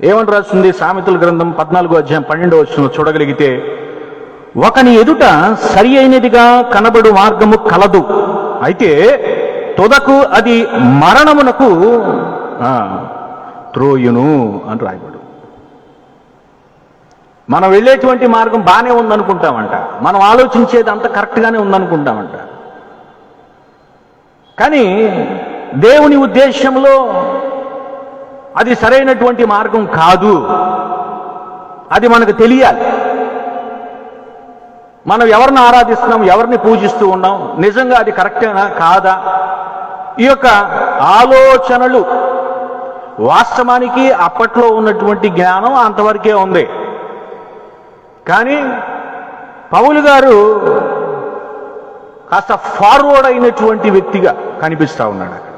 ఏమని రాస్తుంది సామెతల గ్రంథం 14:12 చూడగలిగితే, ఒకని ఎదుట సరి అయినదిగా కనబడు మార్గము కలదు, అయితే తొదకు అది మరణమునకు త్రోయును అని రాయబడు. మనం వెళ్ళేటువంటి మార్గం బాగానే ఉందనుకుంటామంట, మనం ఆలోచించేది అంత కరెక్ట్గానే ఉందనుకుంటామంట. కానీ దేవుని ఉద్దేశంలో అది సరైనటువంటి మార్గం కాదు. అది మనకు తెలియాలి. మనం ఎవరిని ఆరాధిస్తున్నాం, ఎవరిని పూజిస్తూ ఉన్నాం, నిజంగా అది కరెక్టేనా కాదా? ఈ యొక్క ఆలోచనలు వాస్తవానికి అప్పట్లో ఉన్నటువంటి జ్ఞానం అంతవరకే ఉంది. కానీ పౌలు గారు కాస్త ఫార్వర్డ్ అయినటువంటి వ్యక్తిగా కనిపిస్తూ ఉన్నాడు అక్కడ.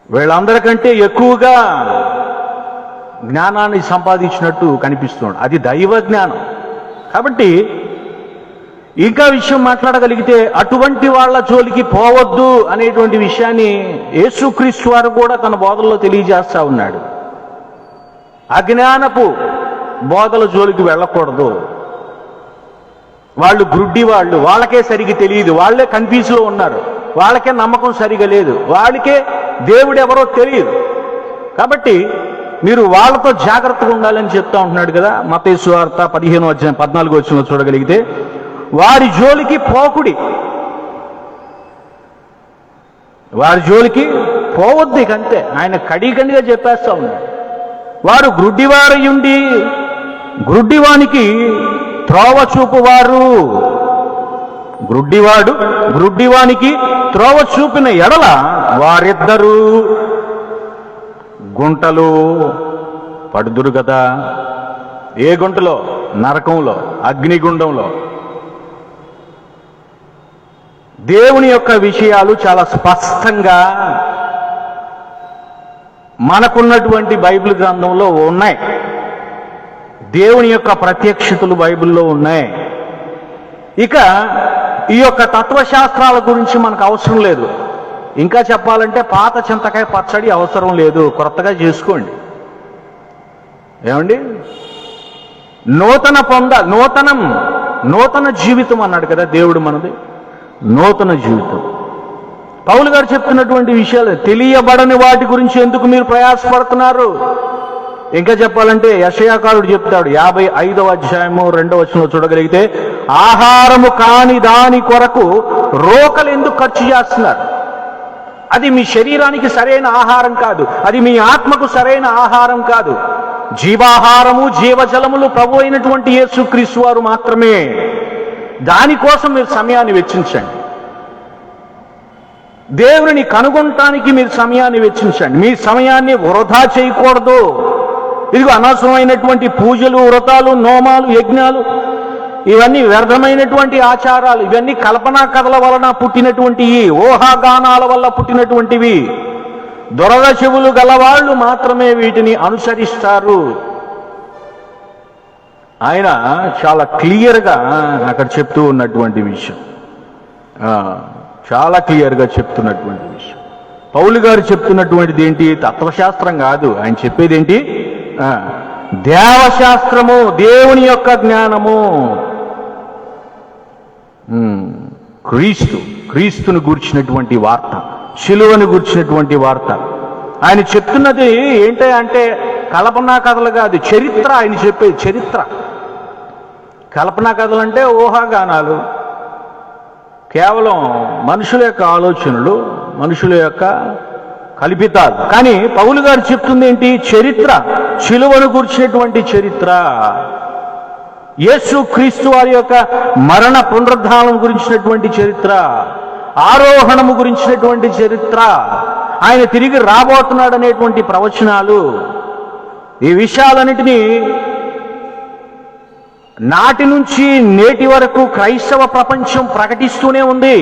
వీళ్ళందరికంటే ఎక్కువగా జ్ఞానాన్ని సంపాదించినట్టు కనిపిస్తున్నాడు. అది దైవ జ్ఞానం. కాబట్టి ఇంకా విషయం మాట్లాడగలిగితే అటువంటి వాళ్ళ జోలికి పోవద్దు అనేటువంటి విషయాన్ని యేసుక్రీస్తు వారు కూడా తన బోధల్లో తెలియజేస్తా ఉన్నాడు. అజ్ఞానపు బోధల జోలికి వెళ్ళకూడదు. వాళ్ళు గ్రుడ్డి వాళ్ళు, వాళ్ళకే సరిగ్గా తెలియదు, వాళ్ళే కన్ఫ్యూజ్లో ఉన్నారు, వాళ్ళకే నమ్మకం సరిగా లేదు, వాళ్ళకే దేవుడు ఎవరో తెలియదు. కాబట్టి మీరు వాళ్ళతో జాగ్రత్తగా ఉండాలని చెప్తా ఉంటున్నాడు కదా. మత్తయి సువార్త 15:14 చూడగలిగితే, వారి జోలికి పోకుడి, వారి జోలికి పోవద్దు. ఇకంతే ఆయన కడికండిగా చెప్పేస్తా ఉన్నాడు. వారు గ్రుడ్డివారయుండి గ్రుడ్డివానికి త్రోవ చూపువారు. గ్రుడ్డివానికి త్రోవ చూపిన ఎడల వారిద్దరూ గుంటలు పడుదురు కదా. ఏ గుంటలో? నరకంలో, అగ్నిగుండంలో. దేవుని యొక్క విషయాలు చాలా స్పష్టంగా మనకున్నటువంటి బైబిల్ గ్రంథంలో ఉన్నాయి. దేవుని యొక్క ప్రత్యక్షతలు బైబిల్లో ఉన్నాయి. ఇక ఈ యొక్క తత్వశాస్త్రాల గురించి మనకు అవసరం లేదు. ఇంకా చెప్పాలంటే పాత చింతకాయ పచ్చడి అవసరం లేదు, కొత్తగా చేసుకోండి. ఏమండి? నూతన జీవితం అన్నాడు కదా దేవుడు మనది. నూతన జీవితం. పౌలు గారు చెప్తున్నటువంటి విషయాలు, తెలియబడని వాటి గురించి ఎందుకు మీరు ప్రయాసపడుతున్నారు? ఇంకా చెప్పాలంటే యెషయాకారుడు చెప్తాడు 55:2 చూడగలిగితే, ఆహారము కాని దాని కొరకు రోకలు ఎందుకు ఖర్చు చేస్తున్నారు? అది మీ శరీరానికి సరైన ఆహారం కాదు, అది మీ ఆత్మకు సరైన ఆహారం కాదు. జీవాహారము జీవజలములు ప్రభు అయినటువంటి యేసుక్రీస్తు వారు మాత్రమే. దానికోసం మీరు సమయాన్ని వెచ్చించండి. దేవుని కనుగొనటానికి మీరు సమయాన్ని వెచ్చించండి. మీ సమయాన్ని వృధా చేయకూడదు. ఇదిగో అనవసరమైనటువంటి పూజలు, వ్రతాలు, నోమాలు, యజ్ఞాలు, ఇవన్నీ వ్యర్థమైనటువంటి ఆచారాలు, ఇవన్నీ కల్పనా కథల వలన పుట్టినటువంటివి, ఊహాగానాల వల్ల పుట్టినటువంటివి. దొరద చెవులు గలవాళ్ళు మాత్రమే వీటిని అనుసరిస్తారు. ఆయన చాలా క్లియర్గా అక్కడ చెప్తూ ఉన్నటువంటి విషయం, చాలా క్లియర్గా చెప్తున్నటువంటి విషయం. పౌలు గారు చెప్తున్నటువంటిది ఏంటి? తత్వశాస్త్రం కాదు, ఆయన చెప్పేది ఏంటి? దేవశాస్త్రము, దేవుని యొక్క జ్ఞానము, క్రీస్తును గూర్చినటువంటి వార్త, శిలువను గూర్చినటువంటి వార్త. ఆయన చెప్తున్నది ఏంటంటే కల్పనా కథలు కాదు, చరిత్ర. ఆయన చెప్పేది చరిత్ర. కల్పనా కథలు అంటే ఊహాగానాలు, కేవలం మనుషుల యొక్క ఆలోచనలు, మనుషుల యొక్క కల్పితాలు. కానీ పౌలు గారు చెప్తుంది ఏంటి? చరిత్ర, శిలువను గురించినటువంటి చరిత్ర, యేసు క్రీస్తు వారి యొక్క మరణ పునరుద్ధానం గురించినటువంటి చరిత్ర, ఆరోహణము గురించినటువంటి చరిత్ర, ఆయన తిరిగి రాబోతున్నాడు అనేటువంటి ప్రవచనాలు. ఈ విషయాలన్నిటినీ నాటి నుంచి నేటి వరకు క్రైస్తవ ప్రపంచం ప్రకటిస్తూనే ఉంది.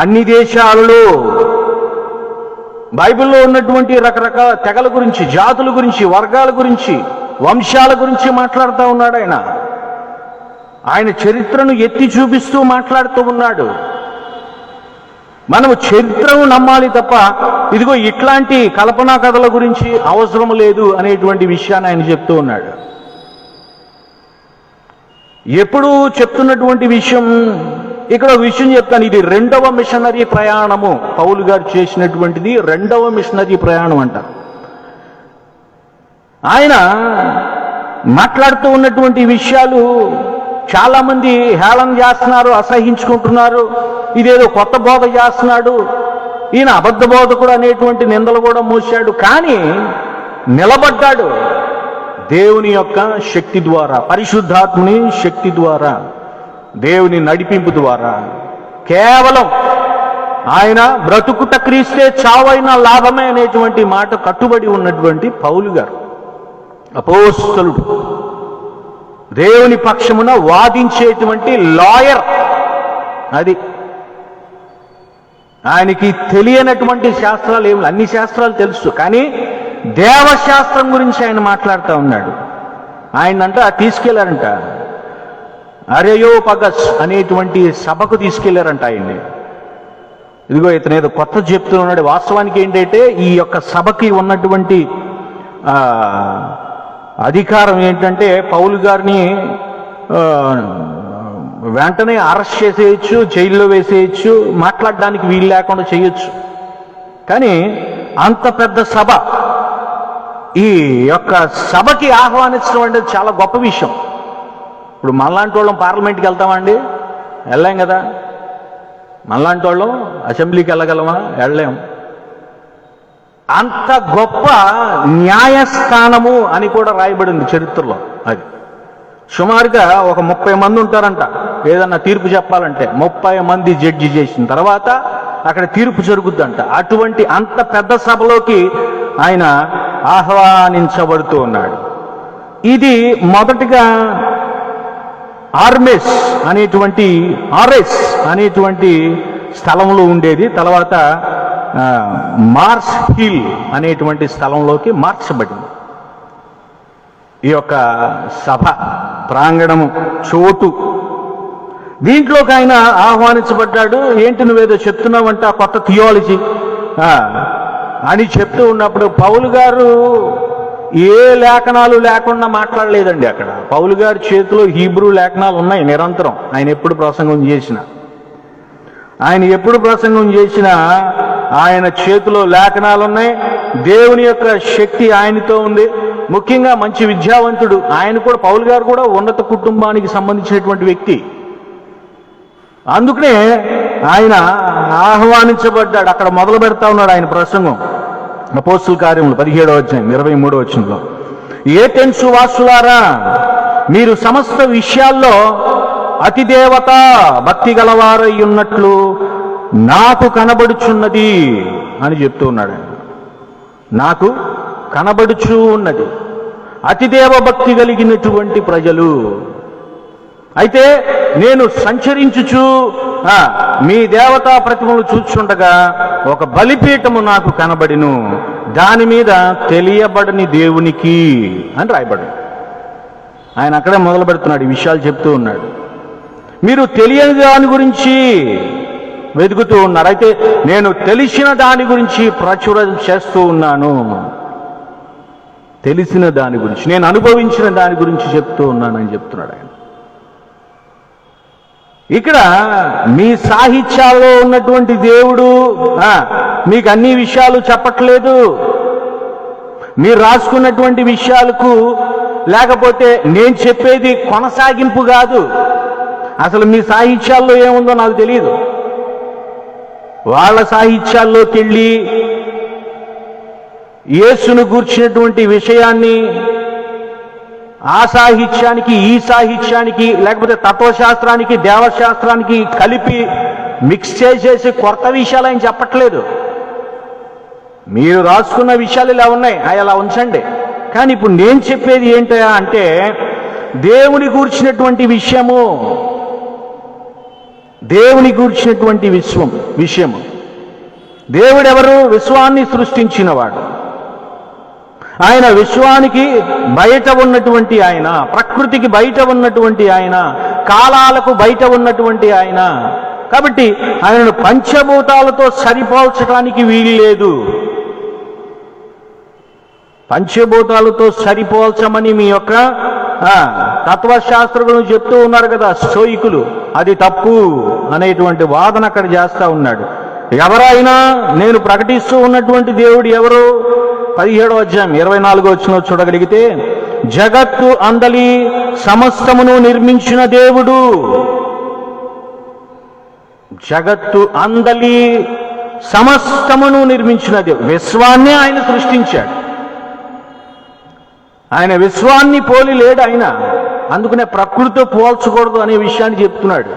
అన్ని దేశాలలో బైబిల్లో ఉన్నటువంటి రకరకాల తెగల గురించి, జాతుల గురించి, వర్గాల గురించి, వంశాల గురించి మాట్లాడుతూ ఉన్నాడు. ఆయన చరిత్రను ఎత్తి చూపిస్తూ మాట్లాడుతూ ఉన్నాడు. మనము చరిత్రను నమ్మాలి తప్ప ఇదిగో ఇట్లాంటి కల్పనా కథల గురించి అవసరం లేదు అనేటువంటి విషయాన్ని ఆయన చెప్తూ ఉన్నాడు. ఎప్పుడు చెప్తున్నటువంటి విషయం, ఇక్కడ ఒక విషయం చెప్తాను. ఇది 2వ మిషనరీ ప్రయాణము. పౌలు గారు చేసినటువంటిది 2వ మిషనరీ ప్రయాణం అంట. ఆయన మాట్లాడుతూ ఉన్నటువంటి విషయాలు చాలా మంది హేళన చేస్తున్నారు, అసహించుకుంటున్నారు. ఇదేదో కొత్త బోధ చేస్తున్నాడు, ఈయన అబద్ధ బోధకుడు అనేటువంటి నిందలు కూడా మోసాడు. కానీ నిలబడ్డాడు దేవుని యొక్క శక్తి ద్వారా, పరిశుద్ధాత్మని శక్తి ద్వారా, దేవుని నడిపింపు ద్వారా. కేవలం ఆయన బ్రతుకుట క్రీస్తే, చావైన లాభమే అనేటువంటి మాట కట్టుబడి ఉన్నటువంటి పౌలు గారు, అపోస్తలుడు, దేవుని పక్షమున వాదించేటువంటి లాయర్. అది ఆయనకి తెలియనటువంటి శాస్త్రాలు ఏమి, అన్ని శాస్త్రాలు తెలుసు, కానీ దేవశాస్త్రం గురించి ఆయన మాట్లాడుతూ ఉన్నాడు. ఆయనంట తీసుకెళ్లారంట అరెయోపగస్ అనేటువంటి సభకు తీసుకెళ్లారంట ఆయన్ని. ఇదిగో ఇతను ఏదో కొత్త చెప్తున్నాడు. వాస్తవానికి ఏంటంటే ఈ యొక్క సభకి ఉన్నటువంటి అధికారం ఏంటంటే పౌలు గారిని వెంటనే అరెస్ట్ చేసేయచ్చు, జైల్లో వేసేయచ్చు, మాట్లాడడానికి వీలు లేకుండా చేయొచ్చు. కానీ అంత పెద్ద సభ, ఈ యొక్క సభకి ఆహ్వానించడం అంటే చాలా గొప్ప విషయం. ఇప్పుడు మనలాంటి వాళ్ళం పార్లమెంట్కి వెళ్తామండి? వెళ్ళాం కదా. మనలాంటి వాళ్ళం అసెంబ్లీకి వెళ్ళగలమా? వెళ్ళలేం. అంత గొప్ప న్యాయస్థానము అని కూడా రాయబడింది చరిత్రలో. అది సుమారుగా ఒక 30 మంది ఉంటారంట. ఏదన్నా తీర్పు చెప్పాలంటే 30 మంది జడ్జి చేసిన తర్వాత అక్కడ తీర్పు జరుగుద్దంట. అటువంటి అంత పెద్ద సభలోకి ఆయన ఆహ్వానించబడుతూ ఉన్నాడు. ఇది మొదటిగా ఆర్ఎస్ అనేటువంటి స్థలంలో ఉండేది. తర్వాత మార్స్ హిల్ అనేటువంటి స్థలంలోకి మార్చబడింది. ఈ యొక్క సభ ప్రాంగణము, చోటు, దీంట్లోకి ఆయన ఆహ్వానించబడ్డాడు. ఏంటి నువ్వేదో చెప్తున్నావంట, కొత్త థియాలజీ అని చెప్తూ ఉన్నప్పుడు పౌలు గారు ఏ లేఖనాలు లేకుండా మాట్లాడలేదండి. అక్కడ పౌలు గారి చేతిలో హీబ్రూ లేఖనాలు ఉన్నాయి నిరంతరం. ఆయన ఎప్పుడు ప్రసంగం చేసినా ఆయన చేతిలో లేఖనాలు ఉన్నాయి. దేవుని యొక్క శక్తి ఆయనతో ఉంది. ముఖ్యంగా మంచి విద్యావంతుడు. ఆయన కూడా, పౌలు గారు కూడా ఉన్నత కుటుంబానికి సంబంధించినటువంటి వ్యక్తి. అందుకనే ఆయన ఆహ్వానించబడ్డాడు. అక్కడ మొదలు పెడతా ఉన్నాడు ఆయన ప్రసంగం. అపోస్తుల కార్యములు 17వ అధ్యాయం 23వ వచనంలో, ఏథెన్సు వాసులారా, మీరు సమస్త విషయాల్లో అతిదేవత భక్తి గలవారై ఉన్నట్లు నాకు కనబడుచున్నది అని చెప్తూ ఉన్నాడు. నాకు కనబడుచు ఉన్నది అతిదేవ భక్తి కలిగినటువంటి ప్రజలు. అయితే నేను సంచరించుచు మీ దేవతా ప్రతిమలు చూచుండగా ఒక బలిపీఠము నాకు కనబడిను, దాని మీద తెలియబడని దేవునికి అని రాయబడి. ఆయన అక్కడే మొదలు పెడుతున్నాడు, ఈ విషయాలు చెప్తూ ఉన్నాడు. మీరు తెలియని దాని గురించి వెతుకుతూ ఉన్నారు, అయితే నేను తెలిసిన దాని గురించి ప్రచురం చేస్తూ ఉన్నాను. తెలిసిన దాని గురించి, నేను అనుభవించిన దాని గురించి చెప్తూ ఉన్నానని చెప్తున్నాడు ఆయన. ఇక్కడ మీ సాహిత్యాల్లో ఉన్నటువంటి దేవుడు మీకు అన్ని విషయాలు చెప్పట్లేదు. మీరు రాసుకున్నటువంటి విషయాలకు లేకపోతే నేను చెప్పేది కొనసాగింపు కాదు. అసలు మీ సాహిత్యాల్లో ఏముందో నాకు తెలియదు. వాళ్ళ సాహిత్యాల్లోకి వెళ్ళి యేసును గూర్చినటువంటి విషయాన్ని ఆ సాహిత్యానికి ఈ సాహిత్యానికి లేకపోతే తత్వశాస్త్రానికి దేవశాస్త్రానికి కలిపి మిక్స్ చేసేసి కొత్త విషయాలు ఆయన చెప్పట్లేదు. మీరు రాసుకున్న విషయాలు ఇలా ఉన్నాయి, అలా ఉంచండి. కానీ ఇప్పుడు నేను చెప్పేది ఏంటా అంటే దేవుని గూర్చినటువంటి విషయము, దేవుని గూర్చినటువంటి విషయము. దేవుడెవరు? విశ్వాన్ని సృష్టించినవాడు. ఆయన విశ్వానికి బయట ఉన్నటువంటి ఆయన, ప్రకృతికి బయట ఉన్నటువంటి ఆయన, కాలాలకు బయట ఉన్నటువంటి ఆయన. కాబట్టి ఆయనను పంచభూతాలతో సరిపోల్చడానికి వీల్లేదు. పంచభూతాలతో సరిపోల్చమని మీ యొక్క తత్వశాస్త్రులు చెప్తూ ఉన్నారు కదా స్టోయికులు, అది తప్పు అనేటువంటి వాదన అక్కడ చేస్తా ఉన్నాడు. ఎవరైనా నేను ప్రకటిస్తూ ఉన్నటువంటి దేవుడు ఎవరు? 17వ అధ్యాయం 24వ వచనం చూడగలిగితే, జగత్తు అందలి సమస్తమును నిర్మించిన దేవుడు. జగత్తు అందలి సమస్తమును నిర్మించిన దేవుడు. విశ్వాన్ని ఆయన సృష్టించాడు. ఆయన విశ్వాన్ని పోలి లేడు ఆయన. అందుకనే ప్రకృతితో పోల్చకూడదు అనే విషయాన్ని చెప్తున్నాడు.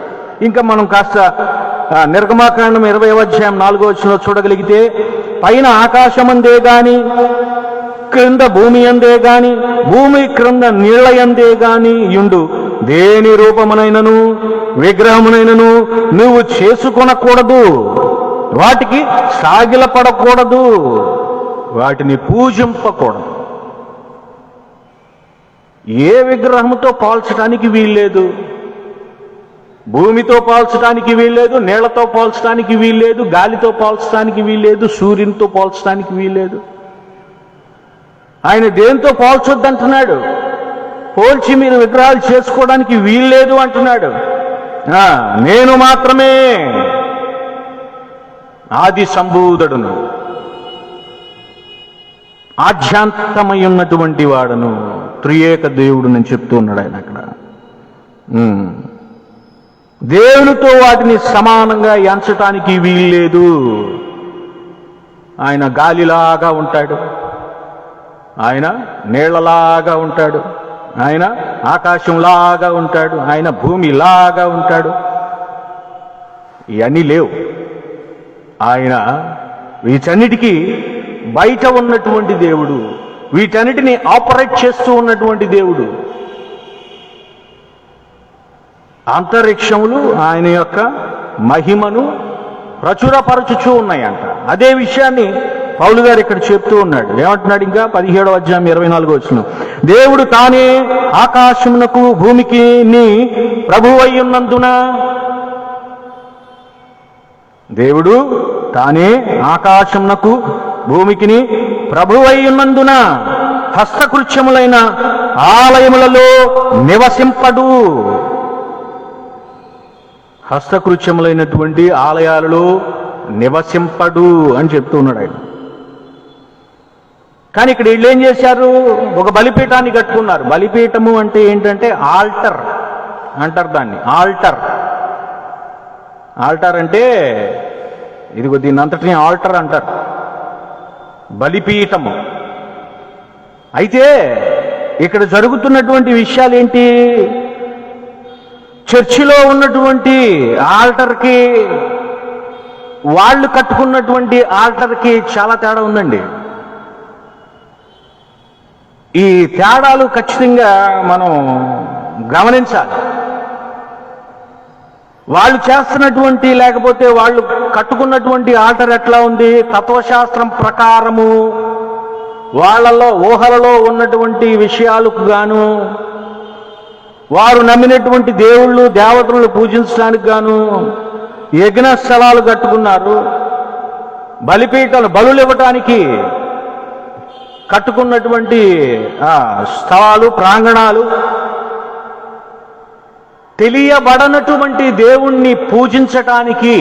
ఇంకా మనం కాస్త నిర్గమాకాండం 20వ అధ్యాయం 4వ వచనం చూడగలిగితే, పైన ఆకాశమందే గాని క్రింద భూమి అందే గాని భూమి క్రింద నీళ్ల యందే గాని యుండు దేని రూపమునైనను విగ్రహమునైనను నువ్వు చేసుకొనకూడదు, వాటికి సాగిలపడకూడదు, వాటిని పూజింపకూడదు. ఏ విగ్రహంతో పోల్చడానికి వీల్లేదు. భూమితో పోల్చడానికి వీల్లేదు, నీళ్లతో పోల్చడానికి వీల్లేదు, గాలితో పోల్చడానికి వీల్లేదు, సూర్యునితో పోల్చడానికి వీల్లేదు. ఆయన దేంతో పోల్చొద్దంటున్నాడు. పోల్చి మీరు విగ్రహాలు చేసుకోవడానికి వీల్లేదు అంటున్నాడు. నేను మాత్రమే ఆది సంభూతుడును, ఆధ్యాంతమై ఉన్నటువంటి వాడను, త్రియేక దేవుడు అని చెప్తూ ఉన్నాడు ఆయన అక్కడ. దేవునితో వాటిని సమానంగా ఎంచటానికి వీల్లేదు. ఆయన గాలిలాగా ఉంటాడు, ఆయన నీళ్లలాగా ఉంటాడు, ఆయన ఆకాశంలాగా ఉంటాడు, ఆయన భూమిలాగా ఉంటాడు. ఇవన్నీ లేవు. ఆయన వీటన్నిటికీ బయట ఉన్నటువంటి దేవుడు, వీటన్నిటిని ఆపరేట్ చేస్తూ ఉన్నటువంటి దేవుడు. అంతరిక్షములు ఆయన యొక్క మహిమను ప్రచురపరచుచూ ఉన్నాయంట. అదే విషయాన్ని పౌలు గారు ఇక్కడ చెప్తూ ఉన్నాడు. ఏమంటున్నాడు? ఇంకా 17వ అధ్యాయం 24వ వచనం, దేవుడు తానే ఆకాశమునకు భూమికి ప్రభువయ్యున్నందున, దేవుడు తానే ఆకాశమునకు భూమికిని ప్రభువయ్యున్నందున హస్తకృత్యములైన ఆలయములలో నివసింపడు. హస్తకృత్యములైనటువంటి ఆలయాలలో నివసింపడు అని చెప్తూ ఉన్నాడు ఆయన. కానీ ఇక్కడ వీళ్ళు ఏం చేశారు? ఒక బలిపీఠాన్ని కట్టుకున్నారు. బలిపీఠము అంటే ఏంటంటే ఆల్టర్ అంటారు దాన్ని. ఆల్టర్ ఆల్టర్ అంటే ఇదిగో దీని అంతటిని ఆల్టర్ అంటారు, బలిపీఠము. అయితే ఇక్కడ జరుగుతున్నటువంటి విషయాలు ఏంటి? చర్చిలో ఉన్నటువంటి ఆల్టర్కి వాళ్ళు కట్టుకున్నటువంటి ఆల్టర్కి చాలా తేడా ఉందండి. ఈ తేడాలు ఖచ్చితంగా మనం గమనించాలి. వాళ్ళు చేస్తున్నటువంటి లేకపోతే వాళ్ళు కట్టుకున్నటువంటి ఆల్టర్ ఎట్లా ఉంది? తత్వశాస్త్రం ప్రకారము వాళ్ళలో ఊహలలో ఉన్నటువంటి విషయాలకు గాను వారు నమ్మినటువంటి దేవుళ్ళు దేవతలను పూజించడానికి గాను యజ్ఞ స్థలాలు కట్టుకున్నారు. బలిపీఠాలు బలులు ఇవ్వటానికి కట్టుకున్నటువంటి స్థలాలు, ప్రాంగణాలు, తెలియబడనటువంటి దేవుణ్ణి పూజించటానికి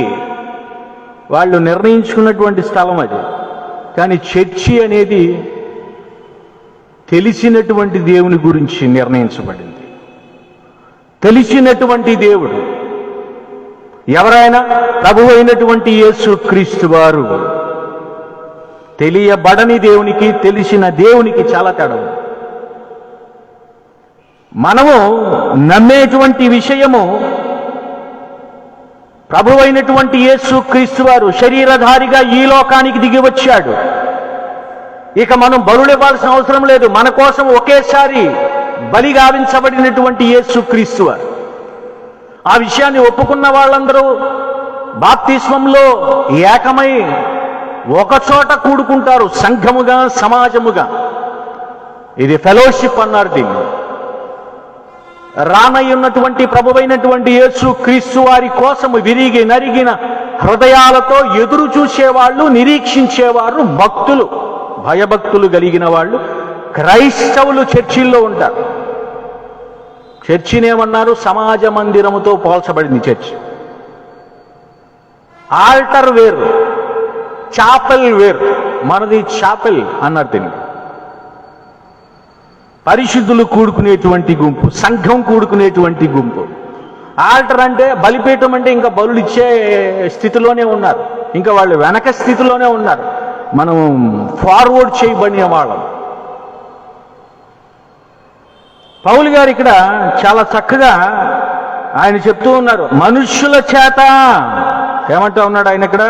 వాళ్ళు నిర్ణయించుకున్నటువంటి స్థలం అది. కానీ చర్చి అనేది తెలిసినటువంటి దేవుని గురించి నిర్ణయించబడింది. తెలిసినటువంటి దేవుడు ఎవరైనా ప్రభువు అయినటువంటి యేసు క్రీస్తు వారు. తెలియబడని దేవునికి తెలిసిన దేవునికి చాలా తేడా. మనము నమ్మేటువంటి విషయము ప్రభువు అయినటువంటి యేసు క్రీస్తు వారు శరీరధారిగా ఈ లోకానికి దిగి వచ్చాడు. ఇక మనం బలులు ఇవ్వాల్సిన అవసరం లేదు. మన కోసం ఒకేసారి బలి గావించబడినటువంటి యేసు క్రీస్తు వారు. ఆ విషయాన్ని ఒప్పుకున్న వాళ్ళందరూ బాప్తిస్మంలో ఏకమై ఒకచోట కూడుకుంటారు, సంఘముగా, సమాజముగా. ఇది ఫెలోషిప్ అన్నారు దీన్ని. రానయ్యున్నటువంటి ప్రభువైనటువంటి యేసు క్రీస్తు వారి కోసము విరిగి నరిగిన హృదయాలతో ఎదురు చూసేవాళ్ళు, నిరీక్షించేవారు భక్తులు, భయభక్తులు కలిగిన వాళ్ళు క్రైస్తవులు చర్చిల్లో ఉంటారు. చర్చినేమన్నారు? సమాజ మందిరముతో పోల్చబడింది చర్చి. ఆల్టర్ వేరు, చాపెల్ వేరు. మనది చాపెల్ అన్నారు దీన్ని. పరిశుద్ధులు కూడుకునేటువంటి గుంపు, సంఘం కూడుకునేటువంటి గుంపు. ఆల్టర్ అంటే బలిపీఠం అంటే ఇంకా బలులు ఇచ్చే స్థితిలోనే ఉన్నారు, ఇంకా వాళ్ళు వెనక స్థితిలోనే ఉన్నారు. మనం ఫార్వర్డ్ చేయబడిన వాళ్ళం. పౌలు గారు ఇక్కడ చాలా చక్కగా ఆయన చెప్తూ ఉన్నారు, మనుష్యుల చేత. ఏమంటా ఉన్నాడు ఆయన ఇక్కడ?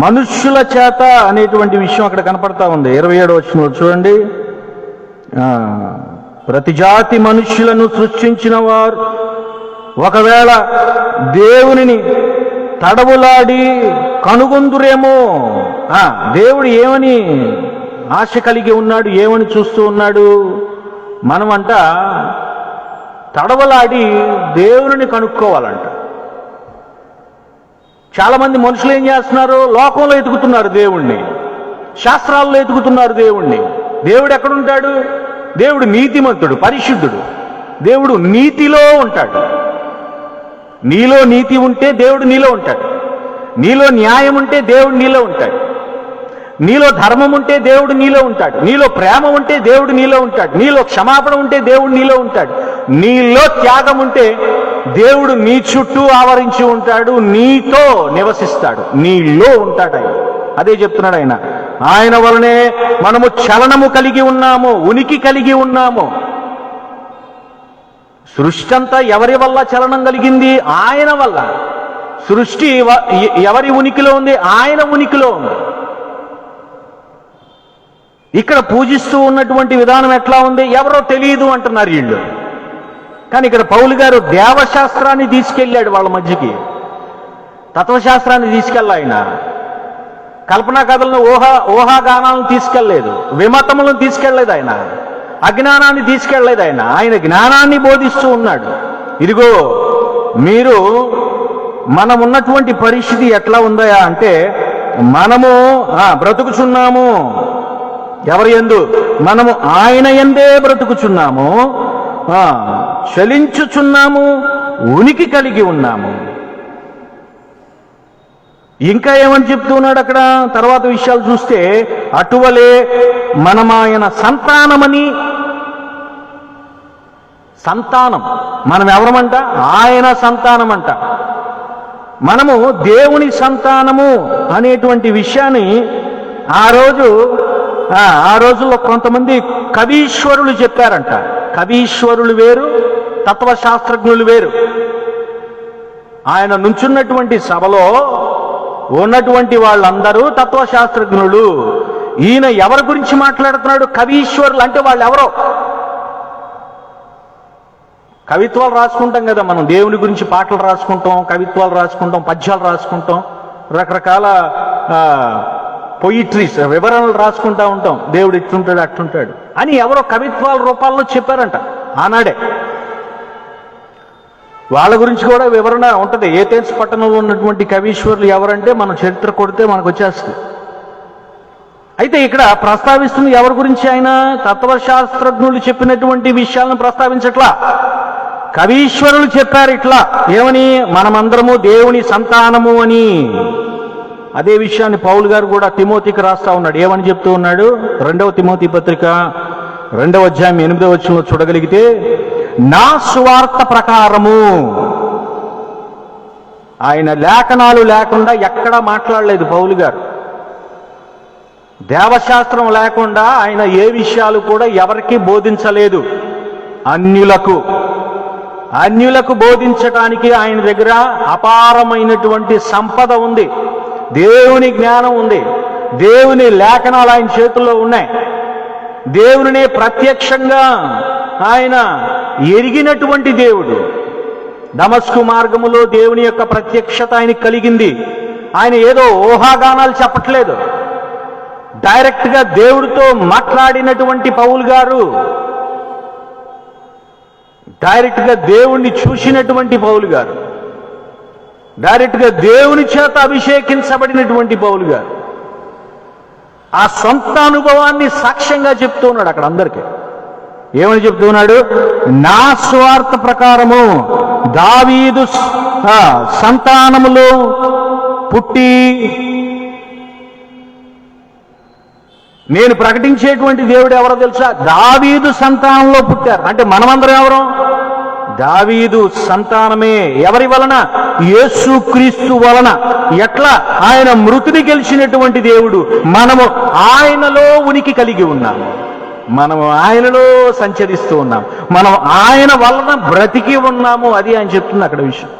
మనుష్యుల చేత అనేటువంటి విషయం అక్కడ కనపడతా ఉంది. 27వ వచనంలో చూడండి. ప్రతి జాతి మనుష్యులను సృష్టించిన వారు ఒకవేళ దేవునిని తడవులాడి కనుగొందురేమో. దేవుడు ఏమని ఆశ కలిగి ఉన్నాడు, ఏమని చూస్తూ ఉన్నాడు? మనమంట తడవలాడి దేవుని కనుక్కోవాలంట. చాలా మంది మనుషులు ఏం చేస్తున్నారు? లోకంలో ఎతుకుతున్నారు దేవుణ్ణి, శాస్త్రాల్లో ఎతుకుతున్నారు దేవుణ్ణి. దేవుడు ఎక్కడుంటాడు? దేవుడు నీతిమంతుడు, పరిశుద్ధుడు. దేవుడు నీతిలో ఉంటాడు. నీలో నీతి ఉంటే దేవుడు నీలో ఉంటాడు. నీలో న్యాయం ఉంటే దేవుడు నీలో ఉంటాడు. నీలో ధర్మం ఉంటే దేవుడు నీలో ఉంటాడు. నీలో ప్రేమ ఉంటే దేవుడు నీలో ఉంటాడు. నీలో క్షమాపణ ఉంటే దేవుడు నీలో ఉంటాడు. నీలో త్యాగం ఉంటే దేవుడు నీ చుట్టూ ఆవరించి ఉంటాడు, నీతో నివసిస్తాడు, నీలో ఉంటాడు ఆయన. అదే చెప్తున్నాడు ఆయన. ఆయన వలనే మనము చలనము కలిగి ఉన్నాము, ఉనికి కలిగి ఉన్నాము. సృష్టి అంతా ఎవరి వల్ల చలనం కలిగింది? ఆయన వల్ల. సృష్టి ఎవరి ఉనికిలో ఉంది? ఆయన ఉనికిలో ఉంది. ఇక్కడ పూజిస్తూ ఉన్నటువంటి విధానం ఎట్లా ఉంది? ఎవరో తెలియదు అంటున్నారు వీళ్ళు. కానీ ఇక్కడ పౌలు గారు దేవశాస్త్రాన్ని తీసుకెళ్ళాడు వాళ్ళ మధ్యకి. తత్వశాస్త్రాన్ని తీసుకెళ్ళా ఆయన. కల్పనా కథలను, ఊహాగానాలను తీసుకెళ్ళలేదు. విమతములను తీసుకెళ్ళలేదు ఆయన. అజ్ఞానాన్ని తీసుకెళ్ళలేదు ఆయన. ఆయన జ్ఞానాన్ని బోధిస్తూ ఉన్నాడు. ఇదిగో మీరు, మనం ఉన్నటువంటి పరిస్థితి ఎట్లా ఉందా అంటే, మనము బ్రతుకుచున్నాము. ఎవరి యందు? మనము ఆయన యందే బ్రతుకుచున్నాము, చలించుచున్నాము, ఉనికి కలిగి ఉన్నాము. ఇంకా ఏమని చెప్తూ ఉన్నాడు అక్కడ తర్వాత విషయాలు చూస్తే, అటువలే మనమాయన సంతానమని. సంతానం మనం ఎవరమంట? ఆయన సంతానమంట. మనము దేవుని సంతానము అనేటువంటి విషయాన్ని ఆ రోజుల్లో కొంతమంది కవీశ్వరులు చెప్పారంట. కవీశ్వరులు వేరు, తత్వశాస్త్రజ్ఞులు వేరు. ఆయన నుంచున్నటువంటి సభలో ఉన్నటువంటి వాళ్ళందరూ తత్వశాస్త్రజ్ఞులు. ఈయన ఎవరి గురించి మాట్లాడుతున్నాడు? కవీశ్వరులు అంటే వాళ్ళు ఎవరో. కవిత్వాలు రాసుకుంటాం కదా మనం, దేవుని గురించి పాటలు రాసుకుంటాం, కవిత్వాలు రాసుకుంటాం, పద్యాలు రాసుకుంటాం, రకరకాల పొయిట్రీస్, వివరణలు రాసుకుంటా ఉంటాం. దేవుడు ఇట్లుంటాడు, అట్లుంటాడు అని ఎవరో కవిత్వాల రూపాల్లో చెప్పారంట ఆనాడే. వాళ్ళ గురించి కూడా వివరణ ఉంటుంది. ఏథెన్స్ పట్టణంలో ఉన్నటువంటి కవీశ్వరులు ఎవరంటే మనం చరిత్ర కొడితే మనకు వచ్చేస్తుంది. అయితే ఇక్కడ ప్రస్తావిస్తుంది ఎవరి గురించి? ఆయన తత్వశాస్త్రజ్ఞులు చెప్పినటువంటి విషయాలను ప్రస్తావించట్లా, కవీశ్వరులు చెప్పారు ఇట్లా ఏమని, మనమందరము దేవుని సంతానము అని. అదే విషయాన్ని పౌలు గారు కూడా తిమోతికి రాస్తా ఉన్నాడు. ఏమని చెప్తూ ఉన్నాడు? 2వ తిమోతి పత్రిక 2వ అధ్యాయం 8వ వచనంలో చూడగలిగితే, నా సువార్త ప్రకారము. ఆయన లేఖనాలు లేకుండా ఎక్కడా మాట్లాడలేదు పౌలు గారు. దేవశాస్త్రం లేకుండా ఆయన ఏ విషయాలు కూడా ఎవరికి బోధించలేదు. అన్యులకు బోధించటానికి ఆయన దగ్గర అపారమైనటువంటి సంపద ఉంది, దేవుని జ్ఞానం ఉంది, దేవుని లేఖనాలు ఆయన చేతుల్లో ఉన్నాయి. దేవునినే ప్రత్యక్షంగా ఆయన ఎరిగినటువంటి దేవుడు. దమస్కు మార్గములో దేవుని యొక్క ప్రత్యక్షత ఆయనకి కలిగింది. ఆయన ఏదో ఊహాగానాలు చెప్పట్లేదు, డైరెక్ట్గా దేవుడితో మాట్లాడినటువంటి పౌలు గారు, డైరెక్ట్గా దేవుణ్ణి చూసినటువంటి పౌలు గారు, డైరెక్ట్గా దేవుని చేత అభిషేకించబడినటువంటి పౌలు గారు ఆ సొంత అనుభవాన్ని సాక్ష్యంగా చెప్తూ ఉన్నాడు అక్కడ అందరికీ. ఏమని చెప్తూ ఉన్నాడు? నా స్వార్థ ప్రకారము దావీదు సంతానములో పుట్టి, నేను ప్రకటించేటువంటి దేవుడు ఎవరో తెలుసా? దావీదు సంతానంలో పుట్టారు. అంటే మనమందరం ఎవరు? దావీదు సంతానమే. ఎవరి వలన? యేసుక్రీస్తు వలన. ఎట్లా? ఆయన మృతిని గెలిచినటువంటి దేవుడు. మనము ఆయనలో ఉనికి కలిగి ఉన్నాము, మనము ఆయనలో సంచరిస్తూ ఉన్నాము, మనం ఆయన వలన బ్రతికి ఉన్నాము. అది ఆయన చెప్తుంది అక్కడ విషయం.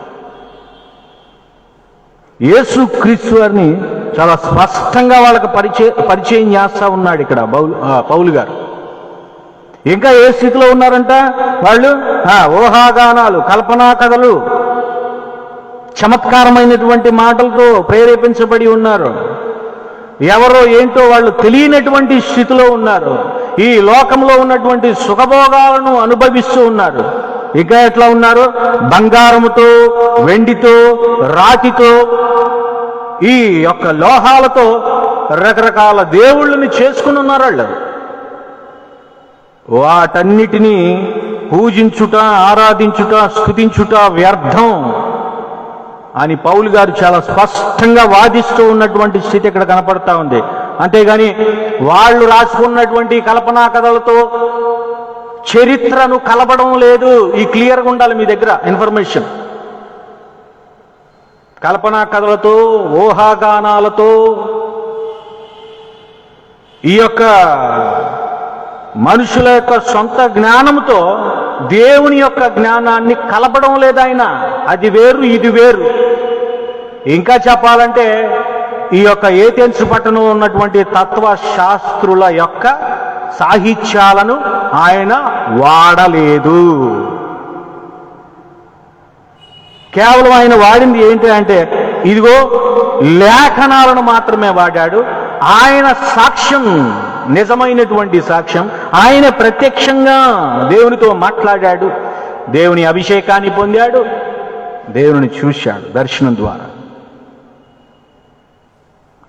యేసుక్రీస్తు వారిని చాలా స్పష్టంగా వాళ్ళకి పరిచయం చేస్తా ఉన్నాడు ఇక్కడ పౌలు గారు. ఇంకా ఏ స్థితిలో ఉన్నారంట వాళ్ళు? ఊహాగానాలు, కల్పనా కథలు, చమత్కారమైనటువంటి మాటలతో ప్రేరేపించబడి ఉన్నారు. ఎవరో ఏంటో వాళ్ళు తెలియనటువంటి స్థితిలో ఉన్నారు. ఈ లోకంలో ఉన్నటువంటి సుఖభోగాలను అనుభవిస్తూ ఉన్నారు. ఇంకా ఎట్లా ఉన్నారు? బంగారముతో, వెండితో, రాతితో, ఈ యొక్క లోహాలతో రకరకాల దేవుళ్ళని చేసుకుని ఉన్నారు వాళ్ళు. వాటన్నిటినీ పూజించుట, ఆరాధించుట, స్తుతించుట వ్యర్థం అని పౌలు గారు చాలా స్పష్టంగా వాదిస్తూ ఉన్నటువంటి స్థితి ఇక్కడ కనపడతా ఉంది. అంతేగాని వాళ్ళు రాసుకున్నటువంటి కల్పనా కథలతో చరిత్రను కలపడం లేదు. ఈ క్లియర్గా ఉండాలి మీ దగ్గర ఇన్ఫర్మేషన్. కల్పనా కథలతో, ఊహాగానాలతో, ఈ యొక్క మనుషుల యొక్క సొంత జ్ఞానంతో దేవుని యొక్క జ్ఞానాన్ని కలపడం లేదాయన. అది వేరు, ఇది వేరు. ఇంకా చెప్పాలంటే ఈ యొక్క ఏథెన్స్ పట్టణంలో ఉన్నటువంటి తత్వశాస్త్రుల యొక్క సాహిత్యాలను ఆయన వాడలేదు. కేవలం ఆయన వాడింది ఏంటి అంటే, ఇదిగో లేఖనాలను మాత్రమే వాడాడు. ఆయన సాక్ష్యం, నిజమైనటువంటి సాక్ష్యం, ఆయన ప్రత్యక్షంగా దేవునితో మాట్లాడాడు, దేవుని అభిషేకాన్ని పొందాడు, దేవుని చూశాడు దర్శనం ద్వారా.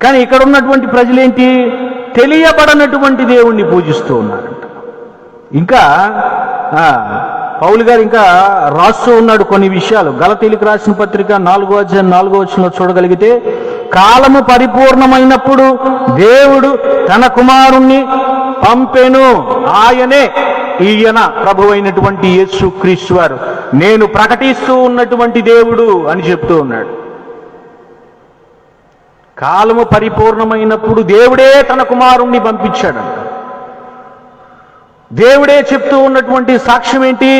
కానీ ఇక్కడ ఉన్నటువంటి ప్రజలేంటి? తెలియబడనటువంటి దేవుణ్ణి పూజిస్తూ ఉన్నారంట. ఇంకా పౌలు గారు ఇంకా రాస్తూ ఉన్నాడు కొన్ని విషయాలు. గలతీయులకు రాసిన పత్రిక 4వ అధ్యాయం 4వ వచనంలో చూడగలిగితే, కాలము పరిపూర్ణమైనప్పుడు దేవుడు తన కుమారుణ్ణి పంపెను, ఆయనే, ఈయన ప్రభువైనటువంటి యేసుక్రీస్తు వారు, నేను ప్రకటిస్తూ ఉన్నటువంటి దేవుడు అని చెప్తూ ఉన్నాడు. కాలము పరిపూర్ణమైనప్పుడు దేవుడే తన కుమారుణ్ణి పంపించాడంట. దేవుడే చెప్తూ ఉన్నటువంటి సాక్ష్యం ఏంటి?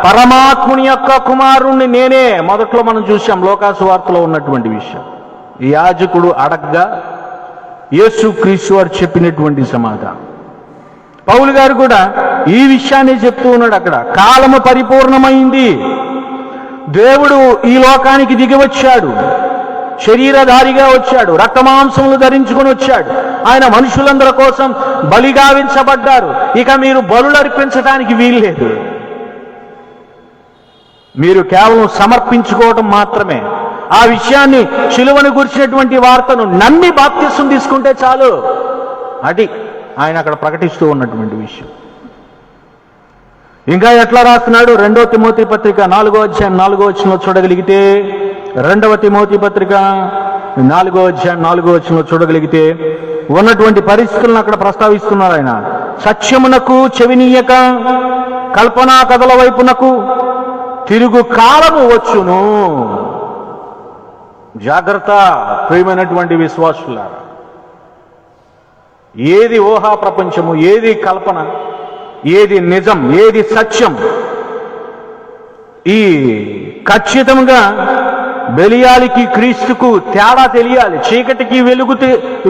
పరమాత్ముని యొక్క కుమారుణ్ణి నేనే. మొదట్లో మనం చూసాం లోకాసు వార్తలో ఉన్నటువంటి విషయం. యాజకుడు అడగ్గా యేసుక్రీస్తు వారు చెప్పినటువంటి సమాధానం. పౌలు గారు కూడా ఈ విషయాన్ని చెప్తూ ఉన్నాడు అక్కడ. కాలము పరిపూర్ణమైంది, దేవుడు ఈ లోకానికి దిగి వచ్చాడు, శరీరధారిగా వచ్చాడు, రక్తమాంసములు ధరించుకొని వచ్చాడు. ఆయన మనుషులందరి కోసం బలిగావించబడ్డారు. ఇక మీరు బలులు అర్పించడానికి వీల్లేదు. మీరు కేవలం సమర్పించుకోవటం మాత్రమే. ఆ విషయాన్ని శిలువను గురించినటువంటి వార్తను నమ్మి బాప్తిసం తీసుకుంటే చాలు. అది ఆయన అక్కడ ప్రకటిస్తూ ఉన్నటువంటి విషయం. ఇంకా ఎట్లా రాస్తున్నాడు? 2వ తిమోతి పత్రిక 4వ అధ్యాయం 4వ వచనంలో చూడగలిగితే, 2వ తిమోతి పత్రిక 4వ అధ్యాయం 4వ వచనంలో చూడగలిగితే ఉన్నటువంటి పరిస్థితులను అక్కడ ప్రస్తావిస్తున్నారు ఆయన. సత్యమునకు చెవినీయక కల్పనా కథల వైపునకు తిరుగు కాలము వచ్చును. జాగ్రత్త ప్రియమైనటువంటి విశ్వాసులారా. ఏది ఊహా ప్రపంచము, ఏది కల్పన, ఏది నిజం, ఏది సత్యం, ఈ ఖచ్చితంగా బెలియాలికి క్రీస్తుకు తేడా తెలియాలి. చీకటికి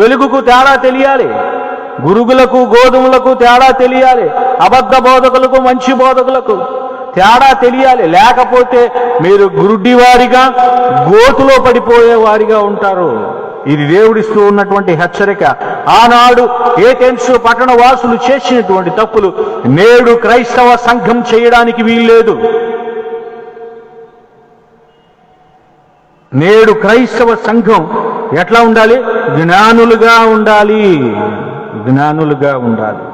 వెలుగుకు తేడా తెలియాలి. గురుగులకు గోధుమలకు తేడా తెలియాలి. అబద్ధ బోధకులకు మంచి బోధకులకు తేడా తెలియాలి. లేకపోతే మీరు గురుడివారిగా గోతులో పడిపోయేవారిగా ఉంటారు. ఇది దేవుడిస్తూ ఉన్నటువంటి హెచ్చరిక. ఆనాడు ఏథెన్సు పట్టణ వాసులు చేసినటువంటి తప్పులు నేడు క్రైస్తవ సంఘం చేయడానికి వీల్లేదు. నేడు క్రైస్తవ సంఘం ఎట్లా ఉండాలి? జ్ఞానులుగా ఉండాలి. జ్ఞానులుగా ఉండాలి.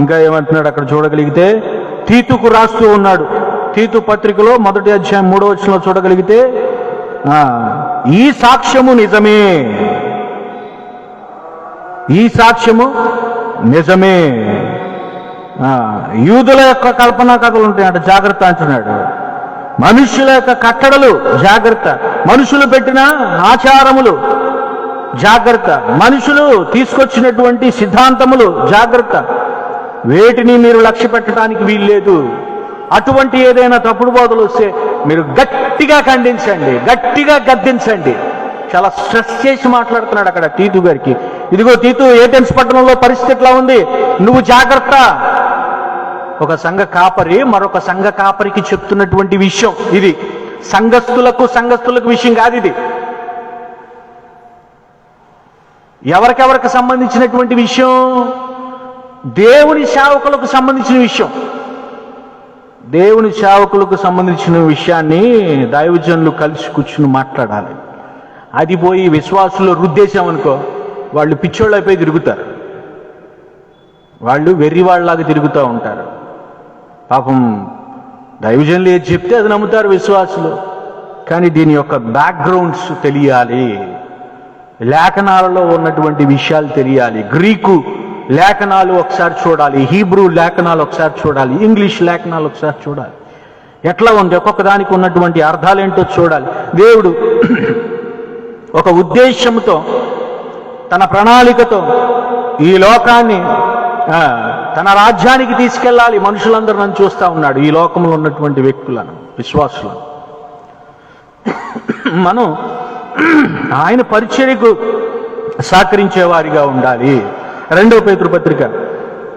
ఇంకా ఏమంటున్నాడు అక్కడ చూడగలిగితే, తీతుకు రాస్తూ ఉన్నాడు. తీతు పత్రికలో 1వ అధ్యాయం 3వ వచనంలో చూడగలిగితే, ఈ సాక్ష్యము నిజమే, ఈ సాక్ష్యము నిజమే. యూదుల యొక్క కల్పనా కథలు ఉంటాయంట, జాగ్రత్త అంటున్నాడు. మనుషుల యొక్క కట్టడలు జాగ్రత్త. మనుషులు పెట్టిన ఆచారములు జాగ్రత్త. మనుషులు తీసుకొచ్చినటువంటి సిద్ధాంతములు జాగ్రత్త. వేటిని మీరు లక్ష్య పెట్టడానికి వీల్లేదు. అటువంటి ఏదైనా తప్పుడు బోధలు వస్తే మీరు గట్టిగా ఖండించండి, గట్టిగా గద్దించండి. చాలా స్ట్రెస్ చేసి మాట్లాడుతున్నాడు అక్కడ తీతు గారికి. ఇదిగో తీతు, ఏథెన్స్ పట్టణంలో పరిస్థితి ఎట్లా ఉంది, నువ్వు జాగ్రత్త. ఒక సంఘ కాపరి మరొక సంఘ కాపరికి చెప్తున్నటువంటి విషయం ఇది. సంఘస్థులకు విషయం కాదు ఇది. ఎవరికెవరికి సంబంధించినటువంటి విషయం? దేవుని సేవకులకు సంబంధించిన విషయం. దేవుని సేవకులకు సంబంధించిన విషయాన్ని దైవజనులు కలిసి కూర్చుని మాట్లాడాలి. అది పోయి విశ్వాసులు రుద్దేశామనుకో, వాళ్ళు పిచ్చోళ్ళు అయిపోయి తిరుగుతారు. వాళ్ళు వెర్రివాళ్ళలాగా తిరుగుతూ ఉంటారు. పాపం దైవజనులు ఏది చెప్తే అది నమ్ముతారు విశ్వాసులు. కానీ దీని యొక్క బ్యాక్గ్రౌండ్స్ తెలియాలి. లేఖనాలలో ఉన్నటువంటి విషయాలు తెలియాలి. గ్రీకు లేఖనాలు ఒకసారి చూడాలి, హీబ్రూ లేఖనాలు ఒకసారి చూడాలి, ఇంగ్లీష్ లేఖనాలు ఒకసారి చూడాలి. ఎట్లా ఉంది, ఒక్కొక్క దానికి ఉన్నటువంటి అర్థాలేంటో చూడాలి. దేవుడు ఒక ఉద్దేశంతో, తన ప్రణాళికతో ఈ లోకాన్ని తన రాజ్యానికి తీసుకెళ్ళాలి. మనుషులందరూ నన్ను చూస్తూ ఉన్నాడు, ఈ లోకంలో ఉన్నటువంటి వ్యక్తులను, విశ్వాసులను. మనం ఆయన పరిచర్యకు సహకరించే వారిగా ఉండాలి. 2వ పేతురు పత్రిక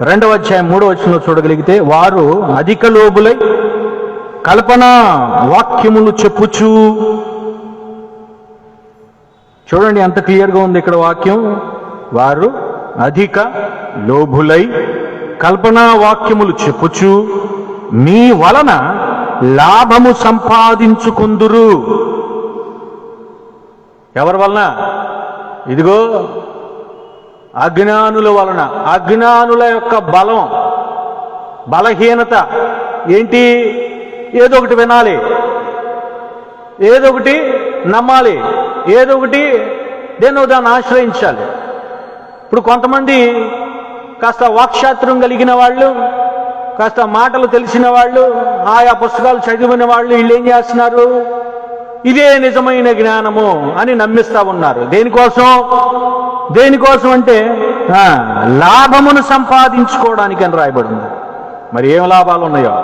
2వ అధ్యాయం 3వ వచనంలో చూడగలిగితే, వారు అధిక లోబులై కల్పన వాక్యములు చెప్పుచు. చూడండి ఎంత క్లియర్గా ఉంది ఇక్కడ వాక్యం. వారు అధిక లోబులై కల్పనా వాక్యములు చెప్పుచు మీ వలన లాభము సంపాదించుకుందురు. ఎవరి వలన? ఇదిగో అజ్ఞానుల వలన. అజ్ఞానుల యొక్క బలహీనత ఏంటి? ఏదో ఒకటి వినాలి, ఏదో ఒకటి నమ్మాలి, ఏదో ఒకటి దాన్ని ఆశ్రయించాలి. ఇప్పుడు కొంతమంది కాస్త వాక్శాస్త్రం కలిగిన వాళ్ళు, కాస్త మాటలు తెలిసిన వాళ్ళు, ఆయా పుస్తకాలు చదివిన వాళ్ళు, వీళ్ళు ఏం చేస్తున్నారు? ఇదే నిజమైన జ్ఞానము అని నమ్మిస్తా ఉన్నారు. దేనికోసం అంటే లాభమును సంపాదించుకోవడానికి అని రాయబడింది. మరి ఏం లాభాలు ఉన్నాయో?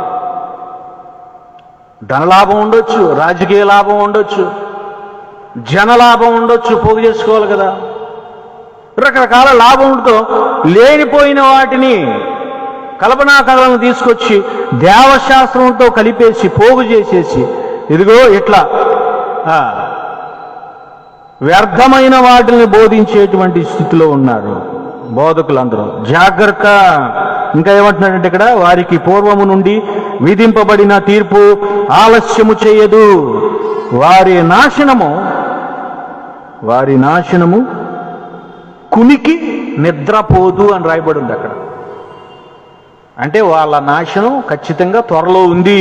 ధనలాభం ఉండొచ్చు, రాజకీయ లాభం ఉండొచ్చు, జనలాభం ఉండొచ్చు, పోగు చేసుకోవాలి కదా. రకరకాల లాభంతో లేనిపోయిన వాటిని, కల్పనా కథలను తీసుకొచ్చి దేవశాస్త్రంతో కలిపేసి పోగు చేసేసి, ఇదిగో ఇట్లా వ్యర్థమైన వాటిని బోధించేటువంటి స్థితిలో ఉన్నారు బోధకులందరూ. జాగ్రత్త. ఇంకా ఏమంటున్నాడంటే ఇక్కడ, వారికి పూర్వము నుండి విధింపబడిన తీర్పు ఆలస్యము చేయదు. వారి నాశనము కునికి నిద్రపోదు అని రాయబడి ఉంది అక్కడ. అంటే వాళ్ళ నాశనం ఖచ్చితంగా త్వరలో ఉంది.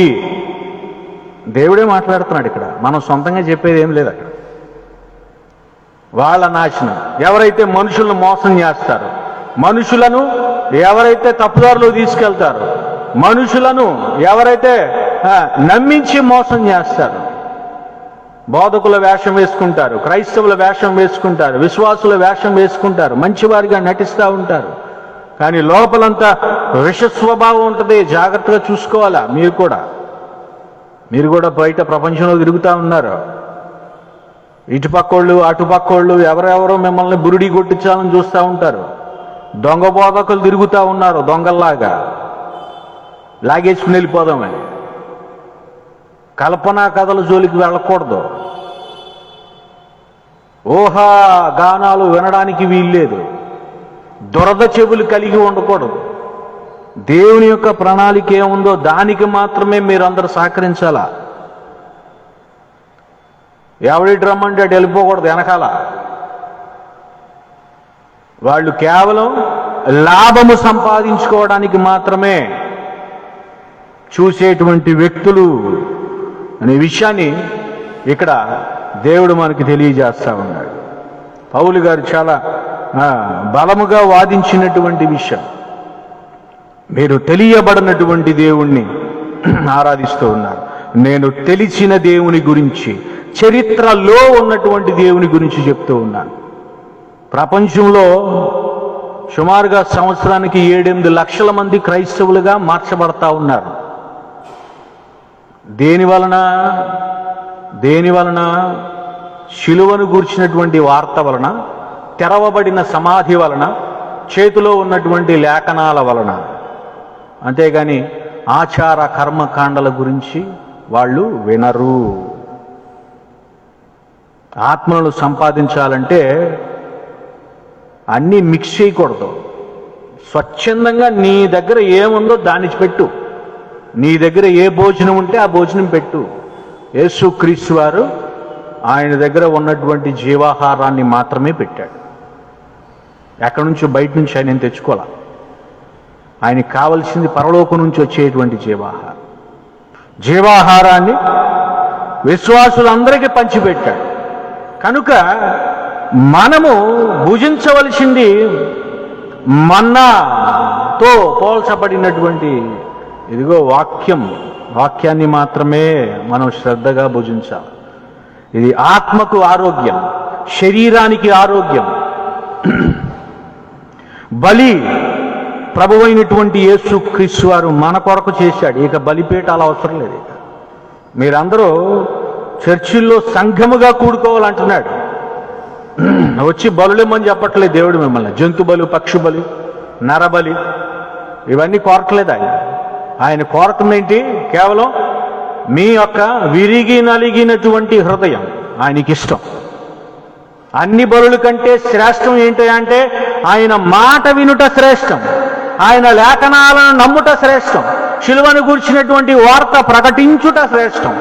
దేవుడే మాట్లాడుతున్నాడు ఇక్కడ, మనం సొంతంగా చెప్పేది ఏం లేదు అక్కడ. వాళ్ళ నాశనం, ఎవరైతే మనుషులను మోసం చేస్తారో, మనుషులను ఎవరైతే తప్పుదారులు తీసుకెళ్తారో, మనుషులను ఎవరైతే నమ్మించి మోసం చేస్తారో, బోధకుల వేషం వేసుకుంటారు, క్రైస్తవుల వేషం వేసుకుంటారు, విశ్వాసుల వేషం వేసుకుంటారు, మంచివారిగా నటిస్తూ ఉంటారు, కానీ లోపలంతా విష స్వభావం ఉంటుంది. జాగ్రత్తగా చూసుకోవాలా. మీరు కూడా బయట ప్రపంచంలో తిరుగుతూ ఉన్నారు. ఇటుపక్కోళ్ళు అటుపక్కోళ్ళు ఎవరెవరో మిమ్మల్ని బురిడి కొట్టించాలని చూస్తూ ఉంటారు. దొంగ బోధకులు తిరుగుతూ ఉన్నారు, దొంగల్లాగా లాగేసుకుని వెళ్ళిపోదామని. కల్పనా కథల జోలికి వెళ్ళకూడదు. ఊహా గానాలు వినడానికి వీల్లేదు. దురద చెవులు కలిగి ఉండకూడదు. దేవుని యొక్క ప్రణాళిక ఏముందో దానికి మాత్రమే మీరందరూ సహకరించాలా. ఎవడి రమ్మంటే అటు వెళ్ళిపోకూడదు వెనకాల. వాళ్ళు కేవలం లాభము సంపాదించుకోవడానికి మాత్రమే చూసేటువంటి వ్యక్తులు అనే విషయాన్ని ఇక్కడ దేవుడు మనకి తెలియజేస్తా ఉన్నాడు. పౌలు గారు చాలా బలముగా వాదించినటువంటి విషయం. మీరు తెలియబడినటువంటి దేవుణ్ణి ఆరాధిస్తూ ఉన్నారు. నేను తెలిసిన దేవుని గురించి, చరిత్రలో ఉన్నటువంటి దేవుని గురించి చెప్తూ ఉన్నాను. ప్రపంచంలో సుమారుగా సంవత్సరానికి 7-8 లక్షల మంది క్రైస్తవులుగా మార్చబడతా ఉన్నారు. దేని వలన? శిలువను గూర్చినటువంటి వార్త వలన, తెరవబడిన సమాధి వలన, చేతిలో ఉన్నటువంటి లేఖనాల వలన. అంతేగాని ఆచార కర్మకాండల గురించి వాళ్ళు వినరు. ఆత్మలను సంపాదించాలంటే అన్నీ మిక్స్ చేయకూడదు. స్వచ్ఛందంగా నీ దగ్గర ఏముందో దాన్ని పెట్టు. నీ దగ్గర ఏ భోజనం ఉంటే ఆ భోజనం పెట్టు. యేసుక్రీస్తు వారు ఆయన దగ్గర ఉన్నటువంటి జీవాహారాన్ని మాత్రమే పెట్టాడు. ఎక్కడి నుంచో బయట నుంచి ఆయన తెచ్చుకోవాలి. ఆయనకి కావలసింది పరలోకం నుంచి వచ్చేటువంటి జీవాహారాన్ని విశ్వాసులందరికీ పంచిపెట్టాడు. కనుక మనము భుజించవలసింది మన్నాతో పోల్చబడినటువంటి ఇదిగో వాక్యాన్ని మాత్రమే మనం శ్రద్ధగా భుజించాలి. ఇది ఆత్మకు ఆరోగ్యం, శరీరానికి ఆరోగ్యం. బలి ప్రభువైనటువంటి యేసుక్రీస్తు వారు మన కొరకు చేశాడు. ఇక బలిపీఠాలు అవసరం లేదు. మీరందరూ చర్చిల్లో సంఘముగా కూడుకోవాలంటున్నాడు. వచ్చి బలులేమని చెప్పట్లేదు దేవుడు మిమ్మల్ని. జంతు బలి, పక్షి బలి, నరబలి ఇవన్నీ కోరట్లేదు ఆయన కోరుతుందేంటి? కేవలం మీ యొక్క విరిగి నలిగినటువంటి హృదయం ఆయనకి ఇష్టం. అన్ని బలుల కంటే శ్రేష్టం ఏంటి అంటే ఆయన మాట వినుట శ్రేష్టం, ఆయన లేఖనాలను నమ్ముట శ్రేష్టం, శిలువను గూర్చినటువంటి వార్త ప్రకటించుట శ్రేష్టం,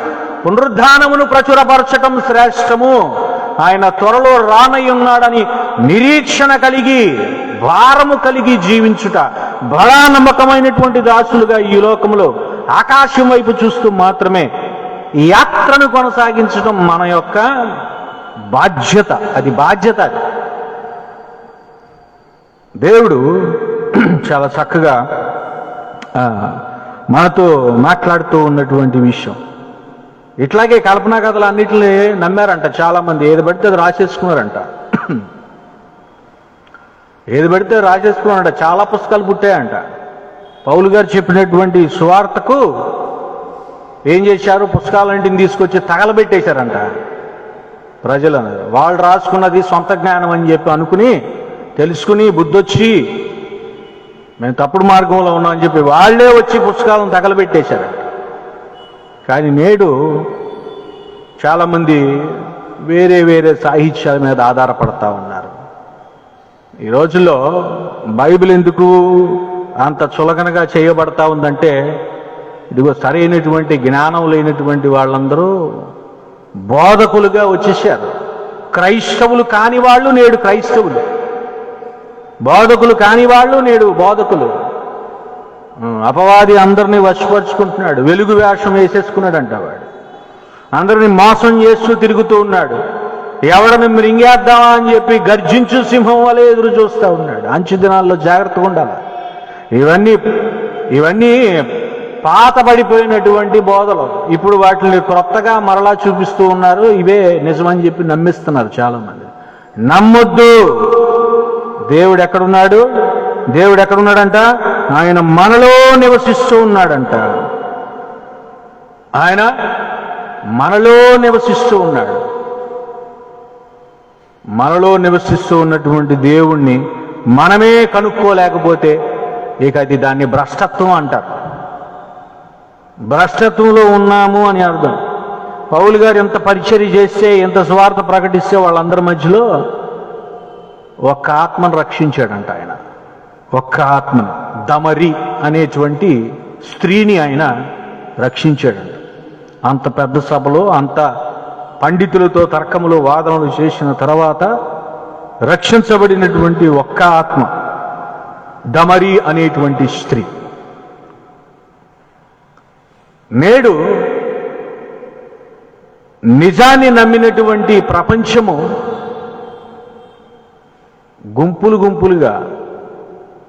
పునరుద్ధానమును ప్రచురపరచటం శ్రేష్టము. ఆయన త్వరలో రానయ్యున్నాడని నిరీక్షణ కలిగి, భారము కలిగి జీవించుట, బలా నమ్మకమైనటువంటి దాసులుగా ఈ లోకంలో ఆకాశం వైపు చూస్తూ మాత్రమే ఈ యాత్రను కొనసాగించడం మన యొక్క బాధ్యత. అది బాధ్యత. దేవుడు చాలా చక్కగా మనతో మాట్లాడుతూ ఉన్నటువంటి విషయం. ఇట్లాగే కల్పనా కథలు అన్నిటిని నమ్మారంట చాలామంది. ఏది పడితే అది రాసేసుకున్నారంట. ఏది పడితే రాసేసుకున్నారంట. చాలా పుస్తకాలు పుట్టాయంట. పౌలు గారు చెప్పినటువంటి సువార్తకు ఏం చేశారు? పుస్తకాలన్నింటిని తీసుకొచ్చి తగలబెట్టేశారంట ప్రజలు. అన్నారు వాళ్ళు రాసుకున్నది సొంత జ్ఞానం అని చెప్పి అనుకుని, తెలుసుకుని బుద్ధొచ్చి మేము తప్పుడు మార్గంలో ఉన్నామని చెప్పి వాళ్ళే వచ్చి పుస్తకాలను తగలబెట్టేశారంట. కానీ నేడు చాలామంది వేరే సాహిత్యాల మీద ఆధారపడతా ఉన్నారు. ఈ రోజుల్లో బైబిల్ ఎందుకు అంత చులకనగా చేయబడతా ఉందంటే ఇదిగో సరైనటువంటి జ్ఞానం లేనటువంటి వాళ్ళందరూ బోధకులుగా వచ్చేసారు. క్రైస్తవులు కాని వాళ్ళు నేడు క్రైస్తవులు, బోధకులు కాని వాళ్ళు నేడు బోధకులు. అపవాది అందరినీ వశపరుచుకుంటున్నాడు, వెలుగు వేషం వేసేసుకున్నాడంట వాడు. అందరినీ మోసం చేస్తూ తిరుగుతూ ఉన్నాడు. ఎవడని మృంగేద్దామా అని చెప్పి గర్జించు సింహం వలె ఎదురు చూస్తూ ఉన్నాడు. అంచు దినాల్లో జాగ్రత్తగా ఉండాలి. ఇవన్నీ పాత పడిపోయినటువంటి బోధలు. ఇప్పుడు వాటిని క్రొత్తగా మరలా చూపిస్తూ ఉన్నారు. ఇవే నిజమని చెప్పి నమ్మిస్తున్నారు చాలామంది. నమ్మొద్దు. దేవుడు ఎక్కడున్నాడు? దేవుడు ఎక్కడున్నాడంట? ఆయన మనలో నివసిస్తూ ఉన్నాడంట. ఆయన మనలో నివసిస్తూ ఉన్నాడు. మనలో నివసిస్తూ ఉన్నటువంటి దేవుణ్ణి మనమే కనుక్కోలేకపోతే ఇక అది దాన్ని భ్రష్టత్వం అంటారు. భ్రష్టత్వంలో ఉన్నాము అని అర్థం. పౌలు గారు ఎంత పరిచర్య చేస్తే, ఎంత స్వార్థ ప్రకటిస్తే వాళ్ళందరి మధ్యలో ఒక్క ఆత్మను రక్షించాడంట ఆయన. ఒక్క ఆత్మను, దమరి అనేటువంటి స్త్రీని ఆయన రక్షించాడంట. అంత పెద్ద సభలో అంత పండితులతో తర్కములు వాదనలు చేసిన తర్వాత రక్షించబడినటువంటి ఒక్క ఆత్మ దమరి అనేటువంటి స్త్రీ. నేడు నిజాన్ని నమ్మినటువంటి ప్రపంచము గుంపులు గుంపులుగా,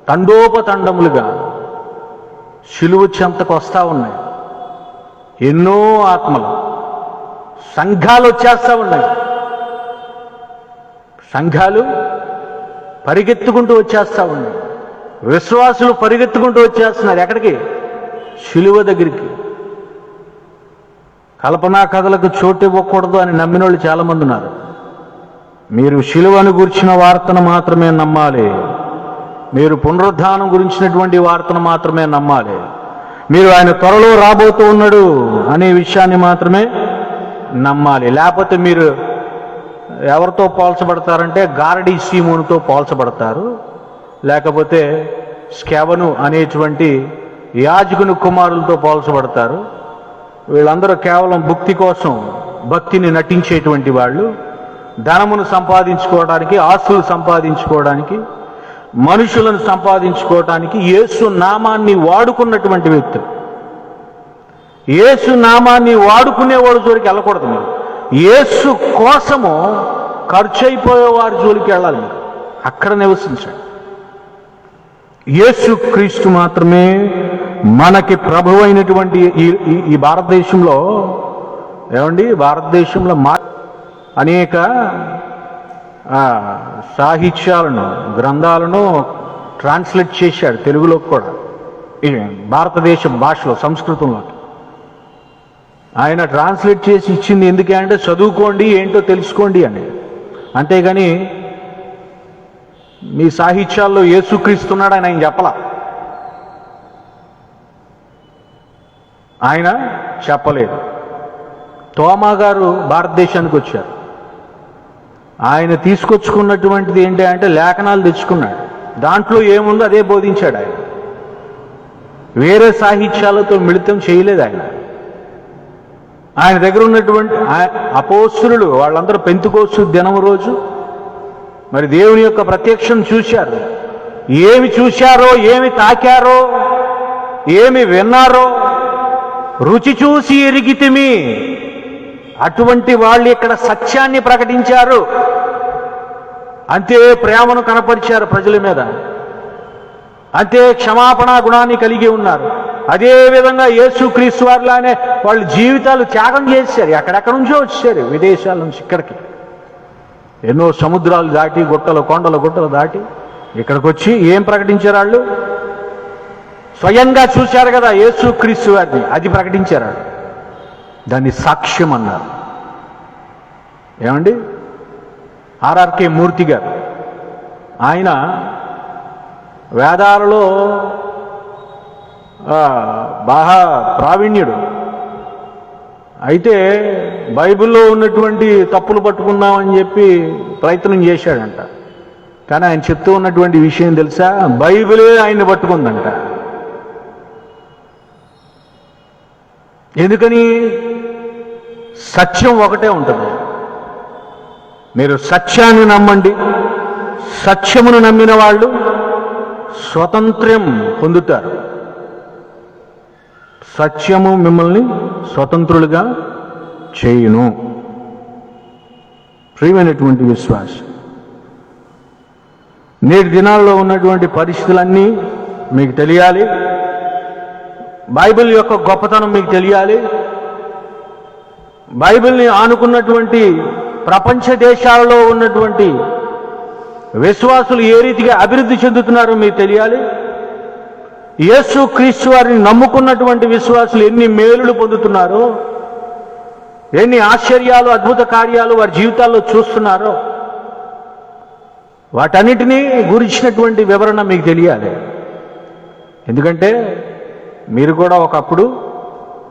తండోపతండములుగా శిలువ చెంతకు వస్తూ ఉన్నాయి. ఎన్నో ఆత్మలు, సంఘాలు వచ్చేస్తూ ఉన్నాయి. సంఘాలు పరిగెత్తుకుంటూ వచ్చేస్తూ ఉన్నాయి. విశ్వాసులు పరిగెత్తుకుంటూ వచ్చేస్తున్నారు. ఎక్కడికి? శిలువ దగ్గరికి. కల్పనా కథలకు చోటు ఇవ్వకూడదు అని నమ్మిన వాళ్ళు చాలామంది ఉన్నారు. మీరు శిలువను గురించిన వార్తను మాత్రమే నమ్మాలి. మీరు పునరుద్ధానం గురించినటువంటి వార్తను మాత్రమే నమ్మాలి. మీరు ఆయన త్వరలో రాబోతూ ఉన్నాడు అనే విషయాన్ని మాత్రమే నమ్మాలి. లేకపోతే మీరు ఎవరితో పోల్చబడతారంటే గారడీ సీమోనుతో పోల్చబడతారు. లేకపోతే స్కెవను అనేటువంటి యాజకుని కుమారులతో పోల్చబడతారు. వీళ్ళందరూ కేవలం భక్తి కోసం భక్తిని నటించేటువంటి వాళ్ళు. ధనమును సంపాదించుకోవడానికి, ఆస్తులు సంపాదించుకోవడానికి, మనుషులను సంపాదించుకోవడానికి యేసు నామాన్ని వాడుకున్నటువంటి వ్యక్తులు. యేసు నామాన్ని వాడుకునేవాడు జోలికి వెళ్ళకూడదు. మీరు యేసు కోసము ఖర్చు అయిపోయే వారి జోలికి వెళ్ళాలి. మీరు అక్కడ నివసించండి. యేసు క్రీస్తు మాత్రమే మనకి ప్రభువు అయినటువంటి ఈ భారతదేశంలో ఏమండి, భారతదేశంలో అనేక సాహిత్యాలను, గ్రంథాలను ట్రాన్స్లేట్ చేశాడు తెలుగులో కూడా, భారతదేశ భాషలో, సంస్కృతంలోకి. ఆయన ట్రాన్స్లేట్ చేసి ఇచ్చింది ఎందుకంటే చదువుకోండి, ఏంటో తెలుసుకోండి అని. అంతేగాని మీ సాహిత్యాల్లో యేసుక్రీస్తున్నాడని ఆయన చెప్పలా. ఆయన చెప్పలేదు. తోమా గారు భారతదేశానికి వచ్చారు. ఆయన తీసుకొచ్చుకున్నటువంటిది ఏంటి అంటే లేఖనాలు తెచ్చుకున్నాడు. దాంట్లో ఏముందో అదే బోధించాడు ఆయన. వేరే సాహిత్యాలతో మిళితం చేయలేదు ఆయన. ఆయన దగ్గర ఉన్నటువంటి అపోస్తులు వాళ్ళందరూ పెంతుకోస్తు దినం రోజు మరి దేవుని యొక్క ప్రత్యక్షం చూశారు. ఏమి చూశారో, ఏమి తాకారో, ఏమి విన్నారో రుచి చూసి ఎరిగితిమి. అటువంటి వాళ్ళు ఇక్కడ సత్యాన్ని ప్రకటించారు. అంతే ప్రేమను కనపరిచారు ప్రజల మీద. అంతే క్షమాపణ గుణాన్ని కలిగి ఉన్నారు. అదేవిధంగా యేసుక్రీస్తు వారిలానే వాళ్ళ జీవితాలు త్యాగం చేశారు. ఎక్కడెక్కడి నుంచో వచ్చారు, విదేశాల నుంచి ఇక్కడికి. ఎన్నో సముద్రాలు దాటి, గుట్టలు, కొండలు, గుట్టలు దాటి ఇక్కడికి వచ్చి ఏం ప్రకటించారు వాళ్ళు? స్వయంగా చూశారు కదా యేసుక్రీస్తు వారిని, అది ప్రకటించారు. దాన్ని సాక్ష్యం అన్నారు. ఏమండి, ఆర్ఆర్కే మూర్తి గారు, ఆయన వేదాలలో బాగా ప్రావీణ్యుడు. అయితే బైబిల్లో ఉన్నటువంటి తప్పులు పట్టుకుందామని చెప్పి ప్రయత్నం చేశాడంట. కానీ ఆయన చెప్తూ ఉన్నటువంటి విషయం తెలుసా? బైబిలే ఆయన్ని పట్టుకుందంట. ఎందుకని? సత్యం ఒకటే ఉంటుంది. మీరు సత్యాన్ని నమ్మండి. సత్యమును నమ్మిన వాళ్ళు స్వతంత్రం పొందుతారు. సత్యము మిమ్మల్ని స్వతంత్రులుగా చేయును. ప్రియమైనటువంటి విశ్వాసం, నేటి దినాల్లో ఉన్నటువంటి పరిస్థితులన్నీ మీకు తెలియాలి. బైబిల్ యొక్క గొప్పతనం మీకు తెలియాలి. బైబిల్ని ఆనుకున్నటువంటి ప్రపంచ దేశాలలో ఉన్నటువంటి విశ్వాసులు ఏ రీతిగా అభివృద్ధి చెందుతున్నారో మీకు తెలియాలి. యేసు క్రీస్తు వారిని నమ్ముకున్నటువంటి విశ్వాసులు ఎన్ని మేలులు పొందుతున్నారో, ఎన్ని ఆశ్చర్యాలు, అద్భుత కార్యాలు వారి జీవితాల్లో చూస్తున్నారో, వాటన్నిటినీ గురించినటువంటి వివరణ మీకు తెలియాలి. ఎందుకంటే మీరు కూడా ఒకప్పుడు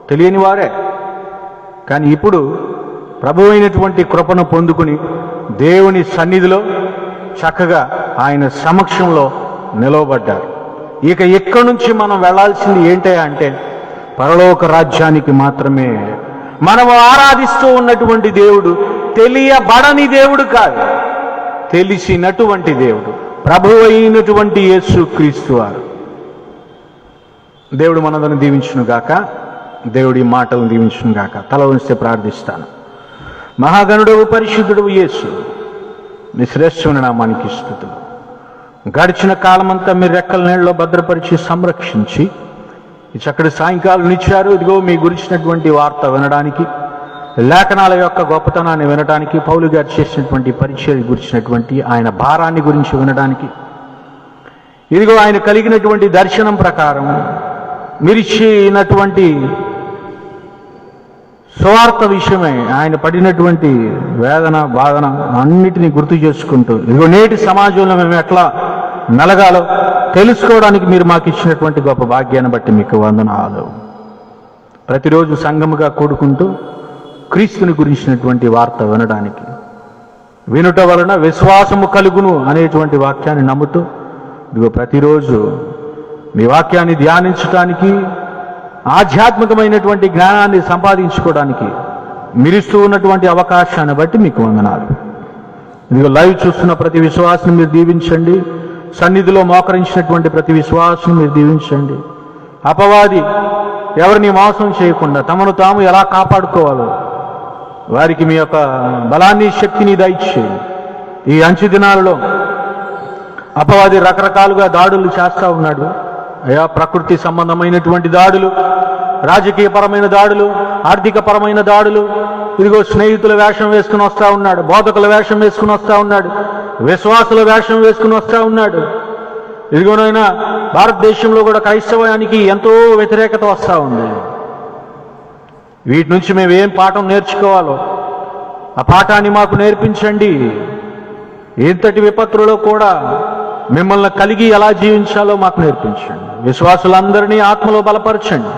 తెలియని వారే, కానీ ఇప్పుడు ప్రభు అయినటువంటి కృపను పొందుకుని దేవుని సన్నిధిలో చక్కగా ఆయన సమక్షంలో నిలవబడ్డారు. ఇక ఇక్కడి నుంచి మనం వెళ్ళాల్సింది ఏంటి అంటే పరలోక రాజ్యానికి మాత్రమే. మనం ఆరాధిస్తూ ఉన్నటువంటి దేవుడు తెలియబడని దేవుడు కాదు, తెలిసినటువంటి దేవుడు, ప్రభు అయినటువంటి యేసు క్రీస్తు వారు. దేవుడు మనదని దీవించును గాక. దేవుడి మాటలను దీవించును గాక. తల ఉంచితే ప్రార్థిస్తాను. మహాగణుడవు పరిశుద్ధుడవు యేసు, మీ శ్రేష్ఠమైన నామానికి స్తుతులు. గడిచిన కాలమంతా మీరు రెక్కల నీళ్ళలో భద్రపరిచి సంరక్షించి ఈ చక్కటి సాయంకాలం ఇచ్చారు. ఇదిగో మీ గురించినటువంటి వార్త వినడానికి, లేఖనాల యొక్క గొప్పతనాన్ని వినడానికి, పౌలు గారు చేసినటువంటి పరిచయం గురించినటువంటి ఆయన భారాన్ని గురించి వినడానికి, ఇదిగో ఆయన కలిగినటువంటి దర్శనం ప్రకారం మీరిచ్చినటువంటి స్వార్థ విషయమై ఆయన పడినటువంటి వేదన, బాధన అన్నిటినీ గుర్తు చేసుకుంటూ ఇదిగో నేటి సమాజంలో మేము ఎట్లా మెలగాలో తెలుసుకోవడానికి మీరు మాకు ఇచ్చినటువంటి గొప్ప భాగ్యాన్ని బట్టి మీకు వందనాలు. ప్రతిరోజు సంఘముగా కూడుకుంటూ క్రీస్తుని గురించినటువంటి వార్త వినడానికి, వినుట వలన విశ్వాసము కలుగును అనేటువంటి వాక్యాన్ని నమ్ముతూ ఇదిగో ప్రతిరోజు మీ వాక్యాన్ని ధ్యానించడానికి, ఆధ్యాత్మికమైనటువంటి జ్ఞానాన్ని సంపాదించుకోవడానికి మీరిస్తూ ఉన్నటువంటి అవకాశాన్ని బట్టి మీకు వందనాలు. ఇదిగో లైవ్ చూస్తున్న ప్రతి విశ్వాసం మీరు దీవించండి. సన్నిధిలో మోకరించినటువంటి ప్రతి విశ్వాసం మీరు దీవించండి. అపవాది ఎవరిని మోసం చేయకుండా తమను తాము ఎలా కాపాడుకోవాలో వారికి మీ యొక్క బలాన్ని, శక్తిని దయచేయండి. ఈ అంచె దినాలలో అపవాది రకరకాలుగా దాడులు చేస్తూ ఉన్నాడు అయ్యా. ప్రకృతి సంబంధమైనటువంటి దాడులు, రాజకీయపరమైన దాడులు, ఆర్థికపరమైన దాడులు, ఇదిగో స్నేహితుల వేషం వేసుకుని వస్తూ ఉన్నాడు, బోధకుల వేషం వేసుకుని వస్తూ ఉన్నాడు, విశ్వాసుల వేషం వేసుకుని వస్తూ ఉన్నాడు. ఇదిగోనైనా భారతదేశంలో కూడా క్రైస్తవానికి ఎంతో వ్యతిరేకత వస్తూ ఉంది. వీటి నుంచి మేము ఏం పాఠం నేర్చుకోవాలో ఆ పాఠాన్ని మాకు నేర్పించండి. ఇంతటి విపత్తులలో కూడా మిమ్మల్ని కలిగి ఎలా జీవించాలో మాకు నేర్పించండి. విశ్వాసులందరినీ ఆత్మలో బలపరచండి.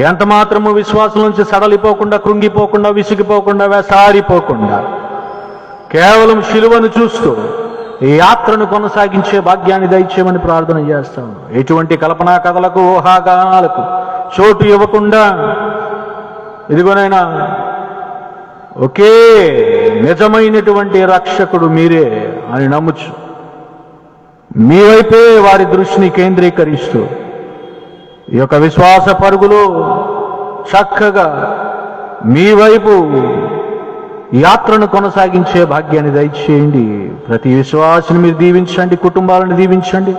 ఎంత మాత్రము విశ్వాసం నుంచి సడలిపోకుండా, కృంగిపోకుండా, విసిగిపోకుండా, వేసారిపోకుండా కేవలం శిలువను చూస్తూ ఈ యాత్రను కొనసాగించే భాగ్యాన్ని దయచేయమని ప్రార్థన చేస్తాం. ఎటువంటి కల్పనా కథలకు, ఊహాగానాలకు చోటు ఇవ్వకుండా ఇదిగోనైనా ఒకే నిజమైనటువంటి రక్షకుడు మీరే అని నమ్ముచు మీ వైపే వారి దృష్టిని కేంద్రీకరిస్తూ ఈ యొక్క విశ్వాస పరుగులో చక్కగా మీ వైపు యాత్రను కొనసాగించే భాగ్యాన్ని దయచేయండి. ప్రతి విశ్వాసిని మీరు దీవించండి, కుటుంబాలను దీవించండి,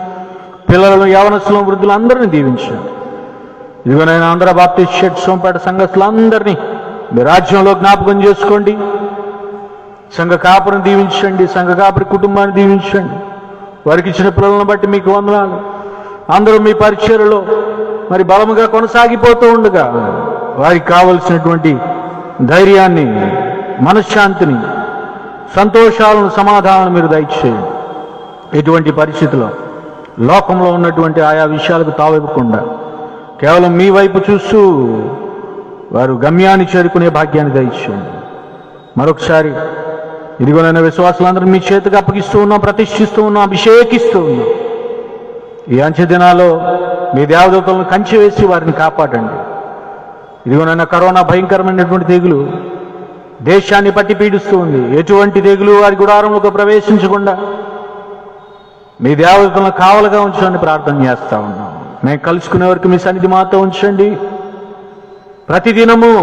పిల్లలను, యవనస్తులను, వృద్ధులందరినీ దీవించండి. ఇదిగోనైనా ఆంధ్ర బాప్టిస్ట్ చర్చ్ సోంపేట సంఘస్థులందరినీ మీ రాజ్యంలో జ్ఞాపకం చేసుకోండి. సంఘ కాపురిని దీవించండి, సంఘ కాపురి కుటుంబాన్ని దీవించండి. వారికి ఇచ్చిన పిల్లలను బట్టి మీకు వందనాలు. అందరూ మీ పరిచర్యలో మరి బలముగా కొనసాగిపోతూ ఉండగా వారికి కావలసినటువంటి ధైర్యాన్ని, మనశ్శాంతిని, సంతోషాలను, సమాధానాలను మీరు దయచేయండి. ఎటువంటి పరిస్థితుల్లో లోకంలో ఉన్నటువంటి ఆయా విషయాలకు తావివ్వకుండా కేవలం మీ వైపు చూస్తూ వారు గమ్యాన్ని చేరుకునే భాగ్యాన్ని దయచేయండి. మరొకసారి ఇదిగోనైనా విశ్వాసులందరూ మీ చేతికి అప్పగిస్తూ ఉన్నాం, ప్రతిష్ఠిస్తూ ఉన్నాం, అభిషేకిస్తూ ఉన్నాం. ఈ అంచె దినాల్లో మీ దేవదూతలను కంచె వేసి వారిని కాపాడండి. ఇదిగోనన్న కరోనా భయంకరమైనటువంటి తెగులు దేశాన్ని పట్టి పీడిస్తూ ఉంది. ఎటువంటి తెగులు వారి గుడారంలోకి ప్రవేశించకుండా మీ దేవతలను కావలుగా ఉంచండి ప్రార్థన చేస్తా ఉన్నాం. మేము కలుసుకునే వరకు మీ సన్నిధి మాతో ఉంచండి. ప్రతిదినము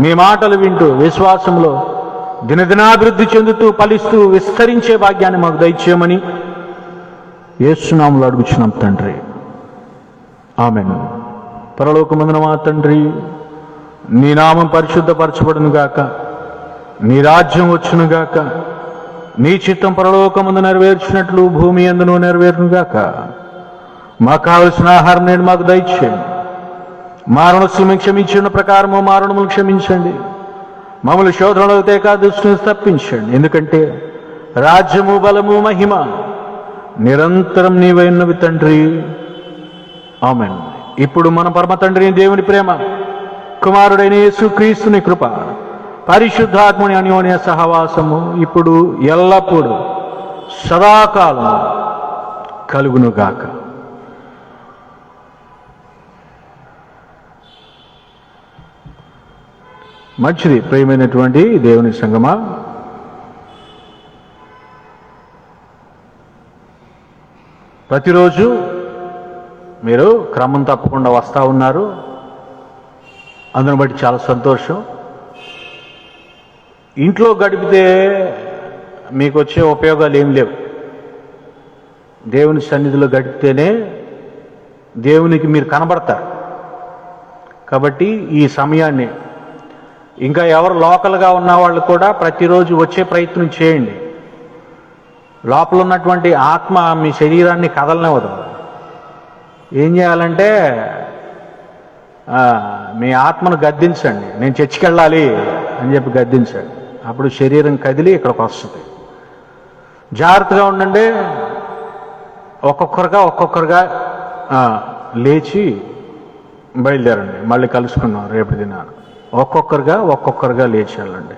మీ మాటలు వింటూ విశ్వాసంలో దినదినాభివృద్ధి చెందుతూ ఫలిస్తూ విస్తరించే భాగ్యాన్ని మాకు దయచేయమని యేసునామములో అడుగుచున్నాం తండ్రి, ఆమేన్. పరలోకమందున మా తండ్రి, నీ నామం పరిశుద్ధపరచబడును గాక, నీ రాజ్యం వచ్చును గాక, నీ చిత్తం పరలోకమందు నెరవేర్చినట్లు భూమి యందును నెరవేరును గాక. మాకు కావలసిన ఆహారం నేడు మాకు దయచేయండి. మా రుణస్తులు మేము క్షమించిన ప్రకారము మా రుణములు క్షమించండి. మమ్మల్ని శోధనలో తేక దుష్టుని తప్పించండి. ఎందుకంటే రాజ్యము బలము మహిమ నిరంతరం నీవైనవి తండ్రి, ఆమేన్. ఇప్పుడు మన పరమ తండ్రి దేవుని ప్రేమ, కుమారుడైన యేసుక్రీస్తుని కృప, పరిశుద్ధాత్ముని అన్యోన్య సహవాసము ఇప్పుడు ఎల్లప్పుడూ సదాకాలం కలుగునుగాక. మంచిది ప్రియమైనటువంటి దేవుని సంగమా, ప్రతిరోజు మీరు క్రమం తప్పకుండా వస్తూ ఉన్నారు. అందుని బట్టి చాలా సంతోషం. ఇంట్లో గడిపితే మీకు వచ్చే ఉపయోగాలు ఏం లేవు. దేవుని సన్నిధిలో గడిపితేనే దేవునికి మీరు కనబడతారు. కాబట్టి ఈ సమయాన్ని ఇంకా ఎవరు లోకల్గా ఉన్న వాళ్ళు కూడా ప్రతిరోజు వచ్చే ప్రయత్నం చేయండి. లోపల ఉన్నటువంటి ఆత్మ మీ శరీరాన్ని కదలనివ్వదు. ఏం చేయాలంటే మీ ఆత్మను గద్దించండి. నేను చర్చికి వెళ్ళాలి అని చెప్పి గద్దించండి. అప్పుడు శరీరం కదిలి ఇక్కడికి వస్తుంది. జాగ్రత్తగా ఉండండి. ఒక్కొక్కరుగా లేచి బయలుదేరండి. మళ్ళీ కలుసుకుందాం రేపటి దినాన. ఒక్కొక్కరుగా లేచి వెళ్ళండి.